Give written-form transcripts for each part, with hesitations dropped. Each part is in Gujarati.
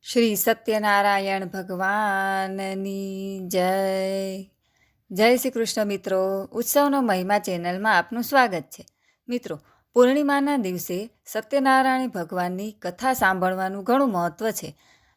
શ્રી સત્યનારાયણ ભગવાનની જય. જય શ્રી કૃષ્ણ મિત્રો. ઉત્સવનો મહિમા ચેનલમાં આપનું સ્વાગત છે. મિત્રો, પૂર્ણિમાના દિવસે સત્યનારાયણ ભગવાનની કથા સાંભળવાનું ઘણું મહત્ત્વ છે.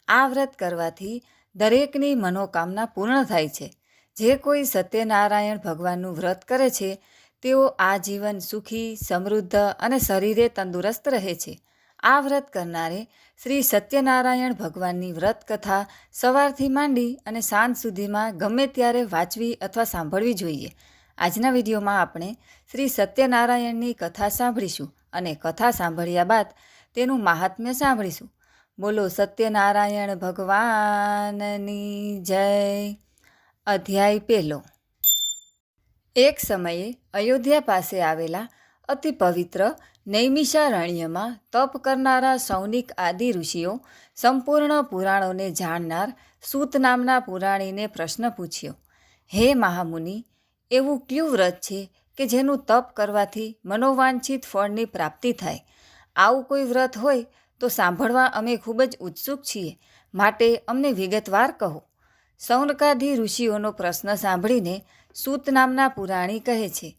આ વ્રત કરવાથી દરેકની મનોકામના પૂર્ણ થાય છે. જે કોઈ સત્યનારાયણ ભગવાનનું વ્રત કરે છે તેઓ આજીવન સુખી, સમૃદ્ધ અને શરીરે તંદુરસ્ત રહે છે. આ વ્રત કરનારે શ્રી સત્યનારાયણ ભગવાનની વ્રત કથા સવારથી માંડી અને સાંજ સુધીમાં ગમે ત્યારે વાંચવી અથવા સાંભળવી જોઈએ. આજના વિડીયોમાં આપણે શ્રી સત્યનારાયણની કથા સાંભળીશું અને કથા સાંભળ્યા બાદ તેનું મહાત્મ્ય સાંભળીશું. બોલો સત્યનારાયણ ભગવાનની જય. અધ્યાય પહેલો. એક સમયે અયોધ્યા પાસે આવેલા અતિ પવિત્ર નૈમિષારણ્યમાં તપ કરનારા સૌનિક આદિ ઋષિઓ સંપૂર્ણ પુરાણોને જાણનાર સૂત નામના પુરાણીને પ્રશ્ન પૂછ્યો, હે મહામુનિ, એવું કયું વ્રત છે કે જેનું તપ કરવાથી મનોવાંછિત ફળની પ્રાપ્તિ થાય? આવું કોઈ વ્રત હોય તો સાંભળવા અમે ખૂબ જ ઉત્સુક છીએ, માટે અમને વિગતવાર કહો. સૌનકાદિ ઋષિઓનો પ્રશ્ન સાંભળીને સૂત નામના પુરાણી કહે છે,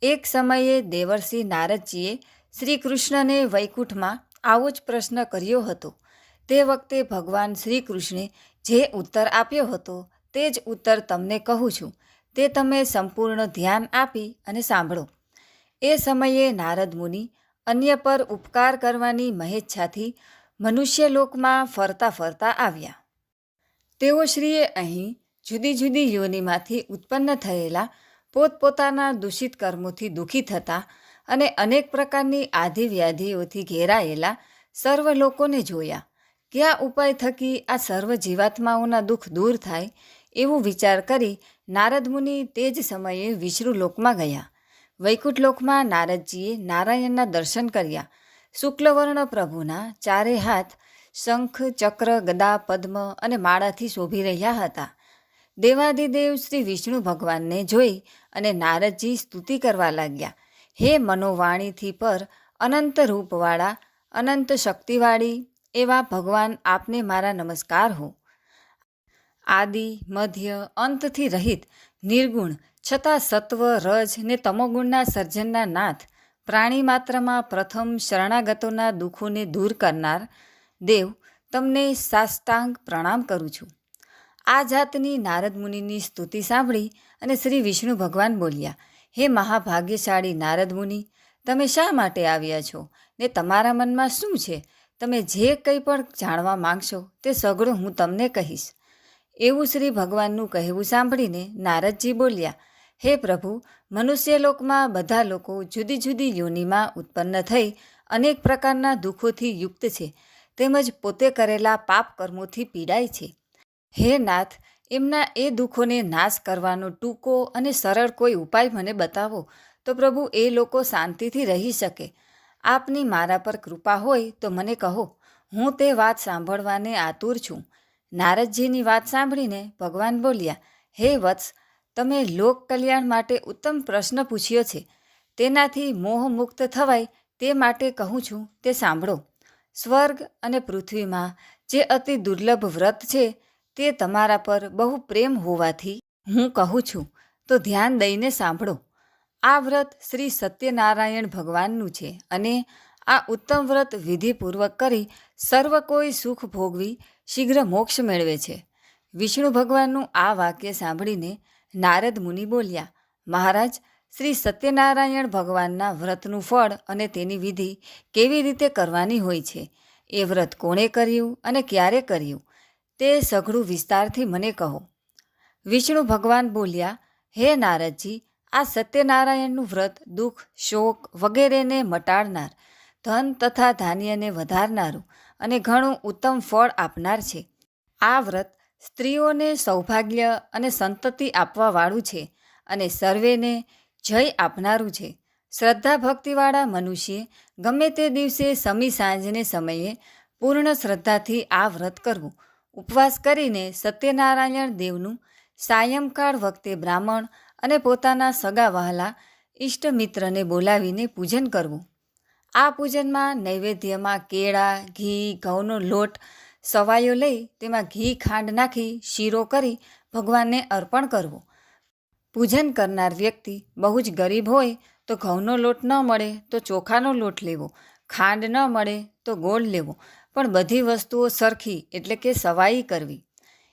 એક સમયે દેવર્ષિ નારદજીએ શ્રી કૃષ્ણને વૈકુંઠમાં આવો જ પ્રશ્ન કર્યો હતો. તે વખતે ભગવાન શ્રી કૃષ્ણે જે ઉત્તર આપ્યો હતો તે જ ઉત્તર તમને કહું છું. તે તમે સંપૂર્ણ ધ્યાન આપી અને સાંભળો. એ સમયે નારદ મુનિ અન્ય પર ઉપકાર કરવાની મહેચ્છાથી મનુષ્યલોકમાં ફરતા ફરતા આવ્યા. તેઓ શ્રીએ અહીં જુદી જુદી યોનિમાંથી ઉત્પન્ન થયેલા પોતપોતાના દૂષિત કર્મોથી દુઃખી થતા અને અનેક પ્રકારની આધિવ્યાધિઓથી ઘેરાયેલા સર્વ લોકોને જોયા. કયા ઉપાય થકી આ સર્વ જીવાત્માઓના દુઃખ દૂર થાય એવું વિચાર કરી નારદ મુનિ તે જ સમયે વિષ્ણુલોકમાં ગયા. વૈકુંઠલોકમાં નારદજીએ નારાયણના દર્શન કર્યા. શુક્લવર્ણ પ્રભુના ચારે હાથ શંખ, ચક્ર, ગદા, પદ્મ અને માળાથી શોભી રહ્યા હતા. દેવાધિદેવ શ્રી વિષ્ણુ ભગવાનને જોઈ અને નારદજી સ્તુતિ કરવા લાગ્યા, હે મનોવાણીથી પર અનંત રૂપવાળા, અનંત શક્તિવાળી એવા ભગવાન, આપને મારા નમસ્કાર હો. આદિ, મધ્ય, અંતથી રહિત, નિર્ગુણ છતાં સત્વ, રજ ને તમોગુણના સર્જનના નાથ, પ્રાણી માત્રમાં પ્રથમ શરણાગતોના દુઃખોને દૂર કરનાર દેવ, તમને સાષ્ટાંગ પ્રણામ કરું છું. આ જાતની નારદ મુનિની સ્તુતિ સાંભળી અને શ્રી વિષ્ણુ ભગવાન બોલ્યા, હે મહાભાગ્યશાળી નારદ મુનિ, તમે શા માટે આવ્યા છો ને તમારા મનમાં શું છે? તમે જે કંઈ પણ જાણવા માંગશો તે સઘળું હું તમને કહીશ. એવું શ્રી ભગવાનનું કહેવું સાંભળીને નારદજી બોલ્યા, હે પ્રભુ, મનુષ્યલોકમાં બધા લોકો જુદી જુદી યોનિમાં ઉત્પન્ન થઈ અનેક પ્રકારના દુઃખોથી યુક્ત છે, તેમજ પોતે કરેલા પાપ કર્મોથી પીડાય છે. હે નાથ, એમના એ દુઃખોને નાશ કરવાનો ટૂંકો અને સરળ કોઈ ઉપાય મને બતાવો તો પ્રભુ એ લોકો શાંતિથી રહી શકે. આપની મારા પર કૃપા હોય તો મને કહો, હું તે વાત સાંભળવાને આતુર છું. નારદજીની વાત સાંભળીને ભગવાન બોલ્યા, હે વત્સ, તમે લોક કલ્યાણ માટે ઉત્તમ પ્રશ્ન પૂછ્યો છે. તેનાથી મોહમુક્ત થવાય તે માટે કહું છું તે સાંભળો. સ્વર્ગ અને પૃથ્વીમાં જે અતિ દુર્લભ વ્રત છે તે તમારા પર બહુ પ્રેમ હોવાથી હું કહું છું, તો ધ્યાન દઈને સાંભળો. આ વ્રત શ્રી સત્યનારાયણ ભગવાનનું છે અને આ ઉત્તમ વ્રત વિધિપૂર્વક કરી સર્વ કોઈ સુખ ભોગવી શીઘ્ર મોક્ષ મેળવે છે. વિષ્ણુ ભગવાનનું આ વાક્ય સાંભળીને નારદ મુનિ બોલ્યા, મહારાજ, શ્રી સત્યનારાયણ ભગવાનના વ્રતનું ફળ અને તેની વિધિ કેવી રીતે કરવાની હોય છે, એ વ્રત કોણે કર્યું અને ક્યારે કર્યું, તે સઘળું વિસ્તારથી મને કહો. વિષ્ણુ ભગવાન બોલ્યા, હે નારદજી, આ સત્યનારાયણનું વ્રત દુઃખ, શોક વગેરેને મટાડનાર, ધન તથા ધાન્યને વધારનારું અને ઘણું ઉત્તમ ફળ આપનાર છે. આ વ્રત સ્ત્રીઓને સૌભાગ્ય અને સંતતિ આપવાવાળું છે અને સર્વેને જય આપનારું છે. શ્રદ્ધા ભક્તિવાળા મનુષ્યે ગમે તે દિવસે સમી સાંજને સમયે પૂર્ણ શ્રદ્ધાથી આ વ્રત કરવું. ઉપવાસ કરીને સત્યનારાયણ દેવનું સાયંકાળ વખતે બ્રાહ્મણ અને પોતાના સગા વહાલા ઇષ્ટમિત્રને બોલાવીને પૂજન કરવું. આ પૂજનમાં નૈવેદ્યમાં કેળા, ઘી, ઘઉંનો લોટ સવાયો લઈ તેમાં ઘી ખાંડ નાખી શીરો કરી ભગવાનને અર્પણ કરવો. પૂજન કરનાર વ્યક્તિ બહુ જ ગરીબ હોય તો ઘઉંનો લોટ ન મળે તો ચોખાનો લોટ લેવો, ખાંડ ન મળે તો ગોળ લેવો, પણ બધી વસ્તુઓ સરખી એટલે કે સવાઈ કરવી.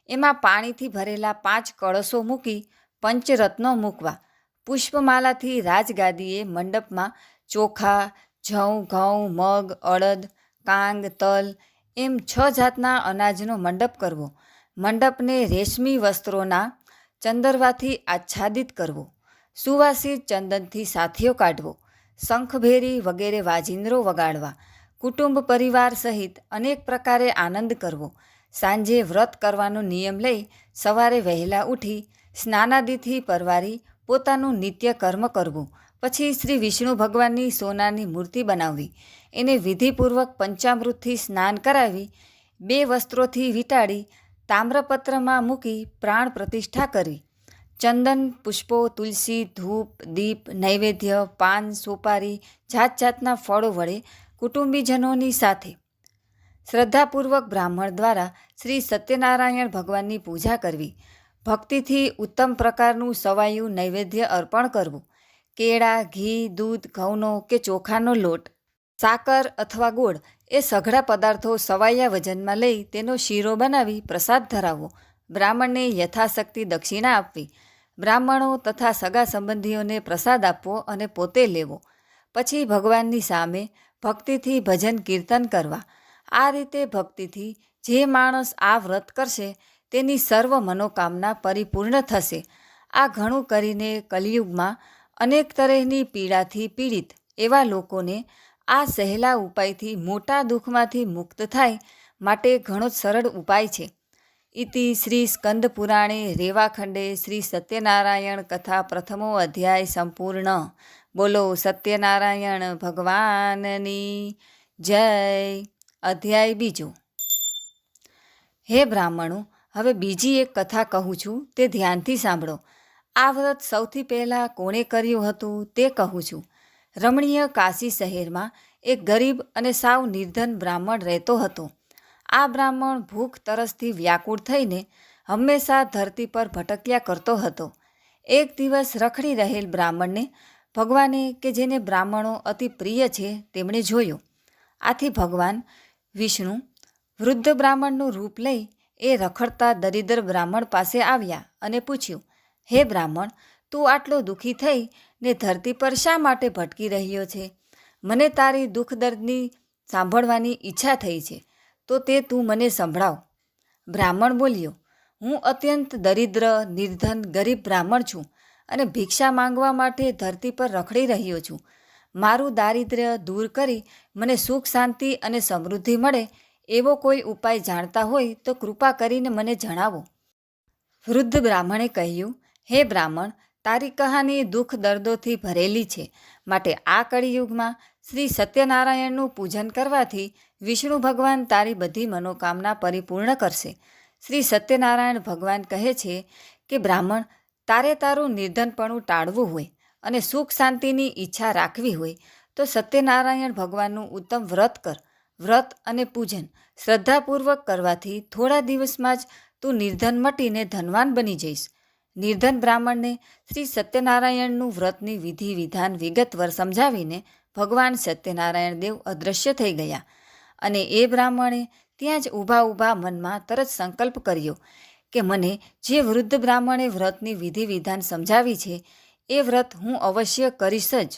એમાં પાણીથી ભરેલા 5 કળશો મૂકી પંચરત્નો મૂકવા. પુષ્પમાલાથી રાજગાદીએ મંડપમાં ચોખા, જવ, ઘઉં, મગ, અડદ, કાંગ, તલ એમ 6 જાતના અનાજનો મંડપ કરવો. મંડપને રેશમી વસ્ત્રોના ચંદરવાથી આચ્છાદિત કરવો. સુવાસિત ચંદનથી સાથીઓ કાઢવો. શંખભેરી વગેરે વાજિંદ્રો વગાડવા. કુટુંબ પરિવાર સહિત અનેક પ્રકારે આનંદ કરવો. સાંજે વ્રત કરવાનો નિયમ લઈ સવારે વહેલા ઉઠી સ્નાનાદિથી પરવારી પોતાનું નિત્ય કર્મ કરવું. પછી શ્રી વિષ્ણુ ભગવાનની સોનાની મૂર્તિ બનાવવી. એને વિધિપૂર્વક પંચામૃતથી સ્નાન કરાવી 2 વસ્ત્રોથી વીંટાળી તામ્રપત્રમાં મૂકી પ્રાણ પ્રતિષ્ઠા કરવી. ચંદન, પુષ્પો, તુલસી, ધૂપ, દીપ, નૈવેદ્ય, પાન, સોપારી, જાત જાતના ફળો વડે કુટુંબીજનોની સાથે શ્રદ્ધાપૂર્વક બ્રાહ્મણ દ્વારા શ્રી સત્યનારાયણ ભગવાનની પૂજા કરવી. ભક્તિથી ઉત્તમ પ્રકારનું સવાયું નૈવેદ્ય અર્પણ કરવું. કેળા, ઘી, દૂધ, ઘઉંનો કે ચોખાનો લોટ, સાકર અથવા ગોળ એ સઘળા પદાર્થો સવાયા વજનમાં લઈ તેનો શીરો બનાવી પ્રસાદ ધરાવવો. બ્રાહ્મણને યથાશક્તિ દક્ષિણા આપવી. બ્રાહ્મણો તથા સગા સંબંધીઓને પ્રસાદ આપવો અને પોતે લેવો. પછી ભગવાનની સામે ભક્તિથી ભજન કીર્તન કરવા. આ રીતે ભક્તિથી જે માણસ આ વ્રત કરશે તેની સર્વ મનોકામના પરિપૂર્ણ થશે. આ ઘણું કરીને કલિયુગમાં અનેક તરહની પીડાથી પીડિત એવા લોકોને આ સહેલા ઉપાયથી મોટા દુઃખમાંથી મુક્ત થાય માટે ઘણો સરળ ઉપાય છે. ઇતિ શ્રી સ્કંદ પુરાણે રેવાખંડે શ્રી સત્યનારાયણ કથા પ્રથમો અધ્યાય સંપૂર્ણ. બોલો સત્યનારાયણ ભગવાનની જય. અધ્યાય બીજો. હે બ્રાહ્મણો, હવે બીજી એક કથા કહું છું, તે ધ્યાનથી સાંભળો. આ વ્રત સૌથી પહેલાં કોણે કર્યું હતું તે કહું છું. રમણીય કાશી શહેરમાં એક ગરીબ અને સાવ નિર્ધન બ્રાહ્મણ રહેતો હતો. આ બ્રાહ્મણ ભૂખ તરસથી વ્યાકુળ થઈને હંમેશા ધરતી પર ભટક્યા કરતો હતો. એક દિવસ રખડી રહેલ બ્રાહ્મણને ભગવાને કે જેને બ્રાહ્મણો અતિ પ્રિય છે તેમણે જોયો. આથી ભગવાન વિષ્ણુ વૃદ્ધ બ્રાહ્મણનું રૂપ લઈ એ રખડતા દરિદ્ર બ્રાહ્મણ પાસે આવ્યા અને પૂછ્યું, હે બ્રાહ્મણ, તું આટલો દુઃખી થઈ ને ધરતી પર શા માટે ભટકી રહ્યો છે? મને તારી દુઃખ દર્દની સાંભળવાની ઈચ્છા થઈ છે, તો તે તું મને સંભળાવ. બ્રાહ્મણ બોલ્યો, હું અત્યંત દરિદ્ર, નિર્ધન, ગરીબ બ્રાહ્મણ છું અને ભિક્ષા માંગવા માટે ધરતી પર રખડી રહ્યો છું. મારું દારિદ્ર્ય દૂર કરી મને સુખ, શાંતિ અને સમૃદ્ધિ મળે એવો કોઈ ઉપાય જાણતા હોય તો કૃપા કરીને મને જણાવો. વૃદ્ધ બ્રાહ્મણે કહ્યું, હે બ્રાહ્મણ, તારી કહાની દુઃખ દર્દોથી ભરેલી છે, માટે આ કળિયુગમાં શ્રી સત્યનારાયણનું પૂજન કરવાથી વિષ્ણુ ભગવાન તારી બધી મનોકામના પરિપૂર્ણ કરશે. શ્રી સત્યનારાયણ ભગવાન કહે છે કે બ્રાહ્મણ, તારે તારું નિર્ધનપણું ટાળવું હોય અને સુખ શાંતિની ઈચ્છા રાખવી હોય તો સત્યનારાયણ ભગવાનનું ઉત્તમ વ્રત કર. વ્રત અને પૂજન શ્રદ્ધાપૂર્વક કરવાથી થોડા દિવસમાં જ તું નિર્ધન મટીને ધનવાન બની જઈશ. નિર્ધન બ્રાહ્મણને શ્રી સત્યનારાયણનું વ્રતની વિધિ વિધાન વિગતવાર સમજાવીને ભગવાન સત્યનારાયણ દેવ અદૃશ્ય થઈ ગયા અને એ બ્રાહ્મણે ત્યાં જ ઊભા ઊભા મનમાં તરત સંકલ્પ કર્યો કે મને જે વૃદ્ધ બ્રાહ્મણે વ્રતની વિધિ વિધાન સમજાવી છે એ વ્રત હું અવશ્ય કરીશ જ.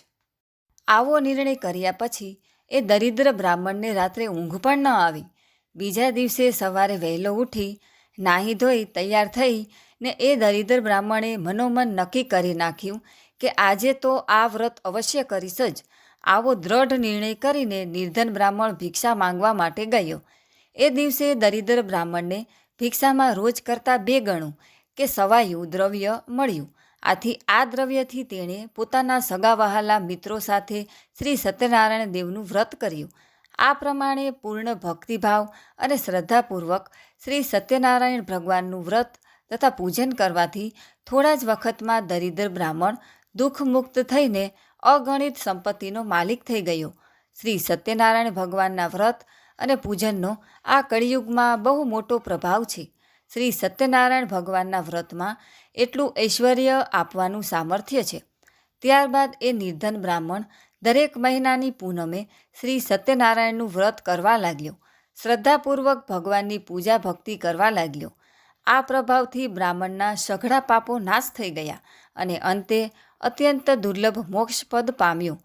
આવો નિર્ણય કર્યા પછી એ દરિદ્ર બ્રાહ્મણને રાત્રે ઊંઘ પણ ન આવી. બીજા દિવસે સવારે વહેલો ઉઠી નાહી ધોઈ તૈયાર થઈ ને એ દરિદ્ર બ્રાહ્મણે મનોમન નક્કી કરી નાખ્યું કે આજે તો આ વ્રત અવશ્ય કરીશ જ. આવો દ્રઢ નિર્ણય કરીને નિર્ધન બ્રાહ્મણ ભિક્ષા માંગવા માટે ગયો. એ દિવસે દરિદ્ર બ્રાહ્મણને ભિક્ષામાં રોજ કરતાં 2 ગણું કે સવાયું દ્રવ્ય મળ્યું. આથી આ દ્રવ્યથી તેણે પોતાના સગા વહાલા મિત્રો સાથે શ્રી સત્યનારાયણ દેવનું વ્રત કર્યું. આ પ્રમાણે પૂર્ણ ભક્તિભાવ અને શ્રદ્ધાપૂર્વક શ્રી સત્યનારાયણ ભગવાનનું વ્રત તથા પૂજન કરવાથી થોડા જ વખતમાં દરિદ્ર બ્રાહ્મણ દુઃખમુક્ત થઈને અગણિત સંપત્તિનો માલિક થઈ ગયો. શ્રી સત્યનારાયણ ભગવાનના વ્રત અને પૂજનનો આ કળિયુગમાં બહુ મોટો પ્રભાવ છે. શ્રી સત્યનારાયણ ભગવાનના વ્રતમાં એટલું ઐશ્વર્ય આપવાનું સામર્થ્ય છે. ત્યારબાદ એ નિર્ધન બ્રાહ્મણ દરેક મહિનાની પૂનમે શ્રી સત્યનારાયણનું વ્રત કરવા લાગ્યો. શ્રદ્ધાપૂર્વક ભગવાનની પૂજા ભક્તિ કરવા લાગ્યો. આ પ્રભાવથી બ્રાહ્મણના સઘળા પાપો નાશ થઈ ગયા અને અંતે અત્યંત દુર્લભ મોક્ષપદ પામ્યો.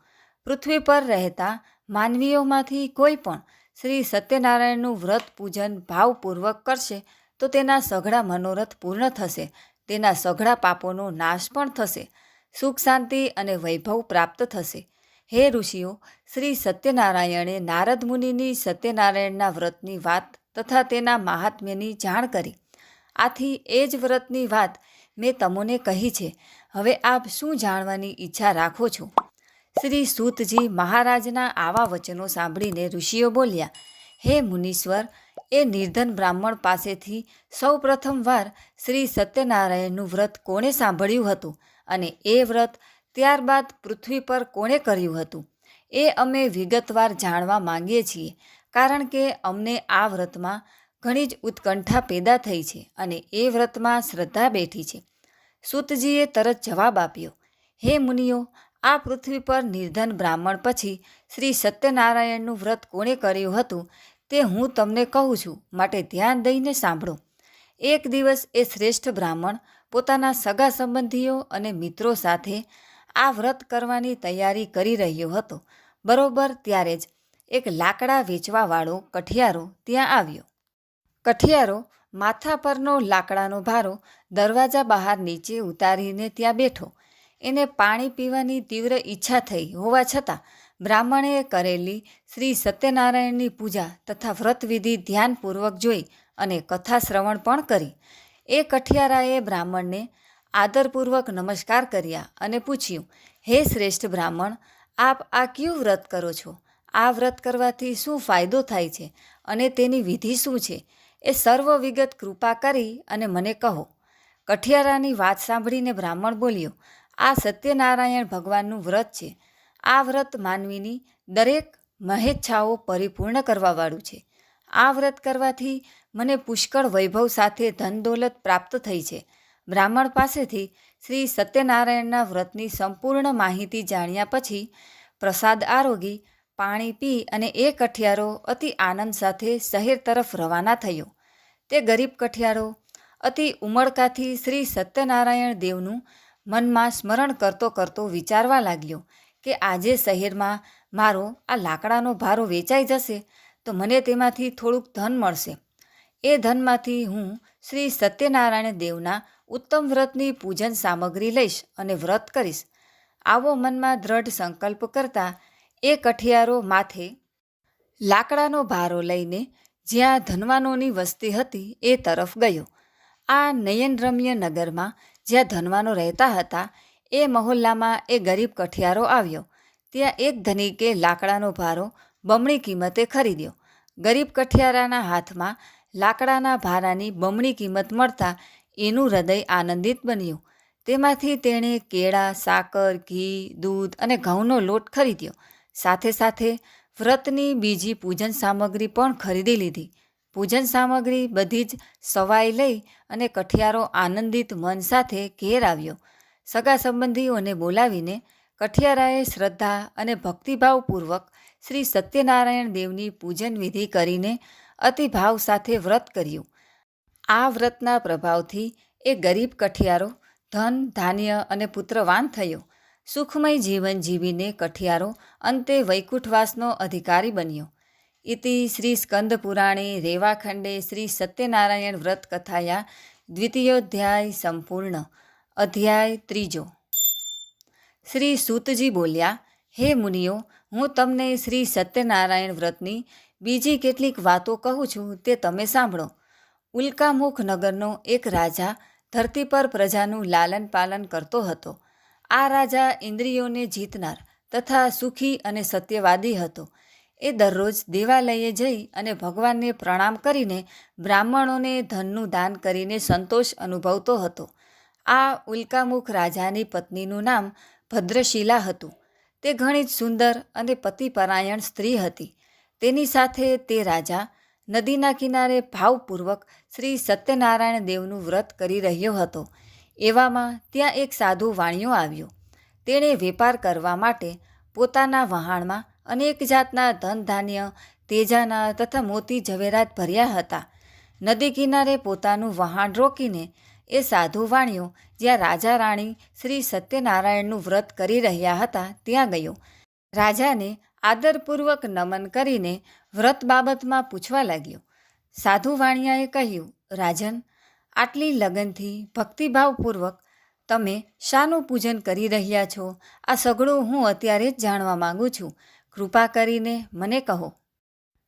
પૃથ્વી પર રહેતા માનવીઓમાંથી કોઈ પણ શ્રી સત્યનારાયણનું વ્રત પૂજન ભાવપૂર્વક કરશે તો તેના સઘળા મનોરથ પૂર્ણ થશે, તેના સઘળા પાપોનો નાશ પણ થશે, સુખ શાંતિ અને વૈભવ પ્રાપ્ત થશે. હે ઋષિઓ, શ્રી સત્યનારાયણે નારદ મુનિની સત્યનારાયણના વ્રતની વાત તથા તેના મહાત્મ્યની જાણ કરી. આથી એ જ વ્રતની વાત મેં તમોને કહી છે. હવે આપ શું જાણવાની ઈચ્છા રાખો છો? શ્રી સૂતજી મહારાજના આવા વચનો સાંભળીને ઋષિઓ બોલ્યા, હે મુનીશ્વર, એ નિર્ધન બ્રાહ્મણ પાસેથી સૌ પ્રથમવાર શ્રી સત્યનારાયણનું વ્રત કોણે સાંભળ્યું હતું અને એ વ્રત ત્યારબાદ પૃથ્વી પર કોણે કર્યું હતું એ અમે વિગતવાર જાણવા માંગીએ છીએ, કારણ કે અમને આ વ્રતમાં ઘણી જ ઉત્કંઠા પેદા થઈ છે અને એ વ્રતમાં શ્રદ્ધા બેઠી છે. સૂતજીએ તરત જવાબ આપ્યો, હે મુનિઓ, આ પૃથ્વી પર નિર્ધન બ્રાહ્મણ પછી શ્રી સત્યનારાયણનું વ્રત કોણે કર્યું હતું તે હું તમને કહું છું, માટે ધ્યાન દઈને સાંભળો. એક દિવસ એ શ્રેષ્ઠ બ્રાહ્મણ પોતાના સગા સંબંધીઓ અને મિત્રો સાથે આ વ્રત કરવાની તૈયારી કરી રહ્યો હતો. બરોબર ત્યારે જ એક લાકડા વેચવાવાળો કઠિયારો ત્યાં આવ્યો. કઠિયારો માથા પરનો લાકડાનો ભારો દરવાજા બહાર નીચે ઉતારીને ત્યાં બેઠો. એને પાણી પીવાની તીવ્ર ઈચ્છા થઈ હોવા છતાં બ્રાહ્મણે કરેલી શ્રી સત્યનારાયણની પૂજા તથા વ્રતવિધિ ધ્યાનપૂર્વક જોઈ અને કથા શ્રવણ પણ કરી. એ કઠિયારાએ બ્રાહ્મણને આદરપૂર્વક નમસ્કાર કર્યા અને પૂછ્યું, હે શ્રેષ્ઠ બ્રાહ્મણ, આપ આ કયું વ્રત કરો છો? આ વ્રત કરવાથી શું ફાયદો થાય છે અને તેની વિધિ શું છે? એ સર્વ વિગત કૃપા કરી અને મને કહો. કઠિયારાની વાત સાંભળીને બ્રાહ્મણ બોલ્યો, આ સત્યનારાયણ ભગવાનનું વ્રત છે. આ વ્રત માનવીની દરેક મહેચ્છાઓ પરિપૂર્ણ કરવાવાળું છે. આ વ્રત કરવાથી મને પુષ્કળ વૈભવ સાથે ધન દોલત પ્રાપ્ત થઈ છે. બ્રાહ્મણ પાસેથી શ્રી સત્યનારાયણના વ્રતની સંપૂર્ણ માહિતી જાણ્યા પછી પ્રસાદ આરોગી પાણી પી અને એ કઠિયારો અતિ આનંદ સાથે શહેર તરફ રવાના થયો. તે ગરીબ કઠિયારો અતિ ઉમળકાથી શ્રી સત્યનારાયણ દેવનું મનમાં સ્મરણ કરતો કરતો વિચારવા લાગ્યો કે આજે શહેરમાં મારો આ લાકડાનો ભારો વેચાઈ જશે તો મને તેમાંથી થોડુંક ધન મળશે. એ ધનમાંથી હું શ્રી સત્યનારાયણ દેવના ઉત્તમ વ્રતની પૂજન સામગ્રી લઈશ અને વ્રત કરીશ. આવો મનમાં દ્રઢ સંકલ્પ કરતા એ કઠિયારો માથે લાકડાનો ભારો લઈને જ્યાં ધનવાનોની વસ્તી હતી એ તરફ ગયો. આ નયનરમ્ય નગરમાં જ્યાં ધનવાનો રહેતા હતા એ મહોલ્લામાં એ ગરીબ કઠિયારો આવ્યો. ત્યાં એક ધનિકે લાકડાનો ભારો બમણી કિંમતે ખરીદ્યો. ગરીબ કઠિયારાના હાથમાં લાકડાના ભારાની બમણી કિંમત મળતા એનું હૃદય આનંદિત બન્યું. તેમાંથી તેણે કેળા, સાકર, ઘી, દૂધ અને ઘઉંનો લોટ ખરીદ્યો. સાથે સાથે વ્રતની બીજી પૂજન સામગ્રી પણ ખરીદી લીધી. પૂજન સામગ્રી બધી જ સવાઈ લઈ અને કઠિયારો આનંદિત મન સાથે ઘેર આવ્યો. સગા સંબંધીઓને બોલાવીને કઠિયારાએ શ્રદ્ધા અને ભક્તિભાવપૂર્વક શ્રી સત્યનારાયણ દેવની પૂજન વિધિ કરીને અતિભાવ સાથે વ્રત કર્યું. આ વ્રતના પ્રભાવથી એ ગરીબ કઠિયારો ધન, ધાન્ય અને પુત્રવાન થયો. સુખમય જીવન જીવીને કઠિયારો અંતે વૈકુંઠવાસનો અધિકારી બન્યો. ઇતિ શ્રી સ્કંદ પુરાણે રેવાખંડે શ્રી સત્યનારાયણ વ્રત કથાયા દ્વિતીયોધ્યાય સંપૂર્ણ. અધ્યાય ત્રીજો. શ્રી સૂતજી બોલ્યા, હે મુનિઓ, હું તમને શ્રી સત્યનારાયણ વ્રતની બીજી કેટલીક વાતો કહું છું તે તમે સાંભળો. ઉલ્કામુખ નગરનો એક રાજા ધરતી પર પ્રજાનું લાલન પાલન કરતો હતો. આ રાજા ઇન્દ્રિયોને જીતનાર તથા સુખી અને સત્યવાદી હતો. એ દરરોજ દેવાલયે જઈ અને ભગવાનને પ્રણામ કરીને બ્રાહ્મણોને ધનનું દાન કરીને સંતોષ અનુભવતો હતો. આ ઉલ્કામુખ રાજાની પત્નીનું નામ ભદ્રશીલા હતું. તે ઘણી જ સુંદર અને પતિપરાયણ સ્ત્રી હતી. તેની સાથે તે રાજા નદીના કિનારે ભાવપૂર્વક શ્રી સત્યનારાયણ દેવનું વ્રત કરી રહ્યો હતો. એવામાં ત્યાં એક સાધુ વાણિયો આવ્યો. તેણે વેપાર કરવા માટે પોતાના વહાણમાં અનેક જાતના ધન ધાન્ય, તેજાના તથા મોતી ઝવેરાત ભર્યા હતા. નદી કિનારે પોતાનું વહાણ રોકીને એ સાધુ વાણિયો જ્યાં રાજા રાણી શ્રી સત્યનારાયણનું વ્રત કરી રહ્યા હતા ત્યાં ગયો. રાજાને આદરપૂર્વક નમન કરીને વ્રત બાબતમાં પૂછવા લાગ્યો. સાધુ વાણિયાએ કહ્યું, રાજન, આટલી લગનથી ભક્તિભાવપૂર્વક તમે શાનું પૂજન કરી રહ્યા છો? આ સઘળું હું અત્યારે જ જાણવા માગું છું. કૃપા કરીને મને કહો.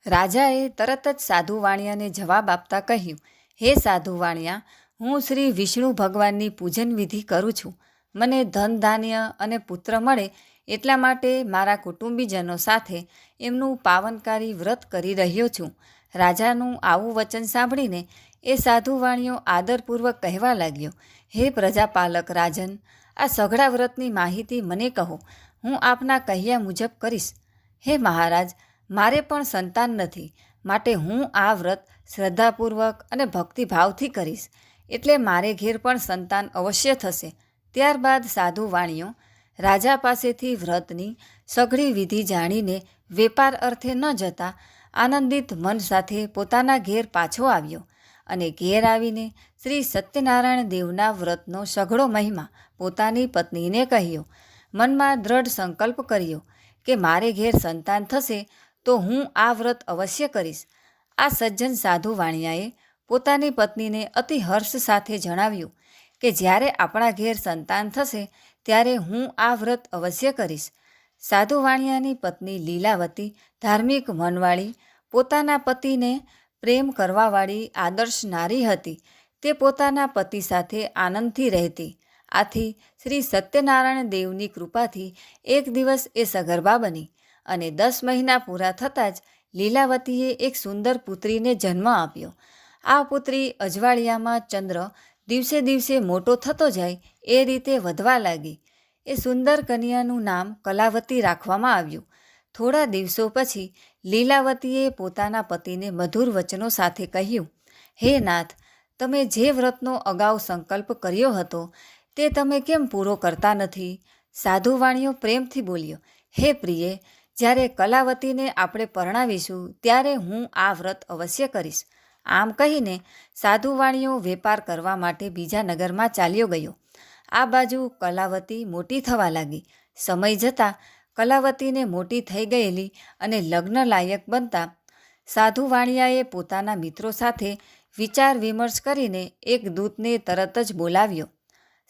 રાજાએ તરત જ સાધુ વાણિયાને જવાબ આપતા કહ્યું, હે સાધુ વાણિયા, હું શ્રી વિષ્ણુ ભગવાનની પૂજન વિધિ કરું છું. મને ધન ધાન્ય અને પુત્ર મળે એટલા માટે મારા કુટુંબીજનો સાથે એમનું પાવનકારી વ્રત કરી રહ્યો છું. રાજાનું આવું વચન સાંભળીને એ સાધુ વાણિયો આદરપૂર્વક કહેવા લાગ્યો, હે પ્રજાપાલક રાજન, આ સઘળા વ્રતની માહિતી મને કહો. હું આપના કહ્યા મુજબ કરીશ. હે મહારાજ, મારે પણ સંતાન નથી, માટે હું આ વ્રત શ્રદ્ધાપૂર્વક અને ભક્તિભાવથી કરીશ, એટલે મારે ઘેર પણ સંતાન અવશ્ય થશે. ત્યારબાદ સાધુ વાણિયો રાજા પાસેથી વ્રતની સઘળી વિધિ જાણીને વેપાર અર્થે ન જતા આનંદિત મન સાથે પોતાના ઘેર પાછો આવ્યો અને ઘેર આવીને શ્રી સત્યનારાયણ દેવના વ્રતનો સઘળો મહિમા પોતાની પત્નીને કહ્યો. મનમાં દ્રઢ સંકલ્પ કર્યો કે મારે ઘેર સંતાન થશે તો હું આ વ્રત અવશ્ય કરીશ. આ સજ્જન સાધુ વાણિયાએ પોતાની પત્નીને અતિ હર્ષ સાથે જણાવ્યું કે જ્યારે આપણા ઘેર સંતાન થશે ત્યારે હું આ વ્રત અવશ્ય કરીશ. સાધુ વાણિયાની પત્ની લીલાવતી ધાર્મિક મનવાળી, પોતાના પતિને પ્રેમ કરવાવાળી આદર્શ નારી હતી. તે પોતાના પતિ સાથે આનંદથી રહેતી. આથી શ્રી સત્યનારાયણ દેવની કૃપાથી એક દિવસ એ સગર્ભા બની અને 10 મહિના પૂરા થતાં જ લીલાવતીએ એક સુંદર પુત્રીને જન્મ આપ્યો. આ પુત્રી અજવાળિયામાં ચંદ્ર દિવસે દિવસે મોટો થતો જાય એ રીતે વધવા લાગી. એ સુંદર કન્યાનું નામ કલાવતી રાખવામાં આવ્યું. થોડા દિવસો પછી લીલાવતીએ પોતાના પતિને મધુર વચનો સાથે કહ્યું, હે નાથ, તમે જે વ્રતનો અગાઉ સંકલ્પ કર્યો હતો તે તમે કેમ પૂરો કરતા નથી? સાધુ વાણિયો પ્રેમથી બોલ્યો, હે પ્રિયે, જ્યારે કલાવતીને આપણે પરણાવીશું ત્યારે હું આ વ્રત અવશ્ય કરીશ. આમ કહીને સાધુ વાણિયો વેપાર કરવા માટે બીજા નગરમાં ચાલ્યો ગયો. આ બાજુ કલાવતી મોટી થવા લાગી. સમય જતાં કલાવતીને મોટી થઈ ગયેલી અને લગ્ન લાયક બનતા સાધુ વાણિયાએ પોતાના મિત્રો સાથે વિચાર વિમર્શ કરીને એક દૂતને તરત જ બોલાવ્યો.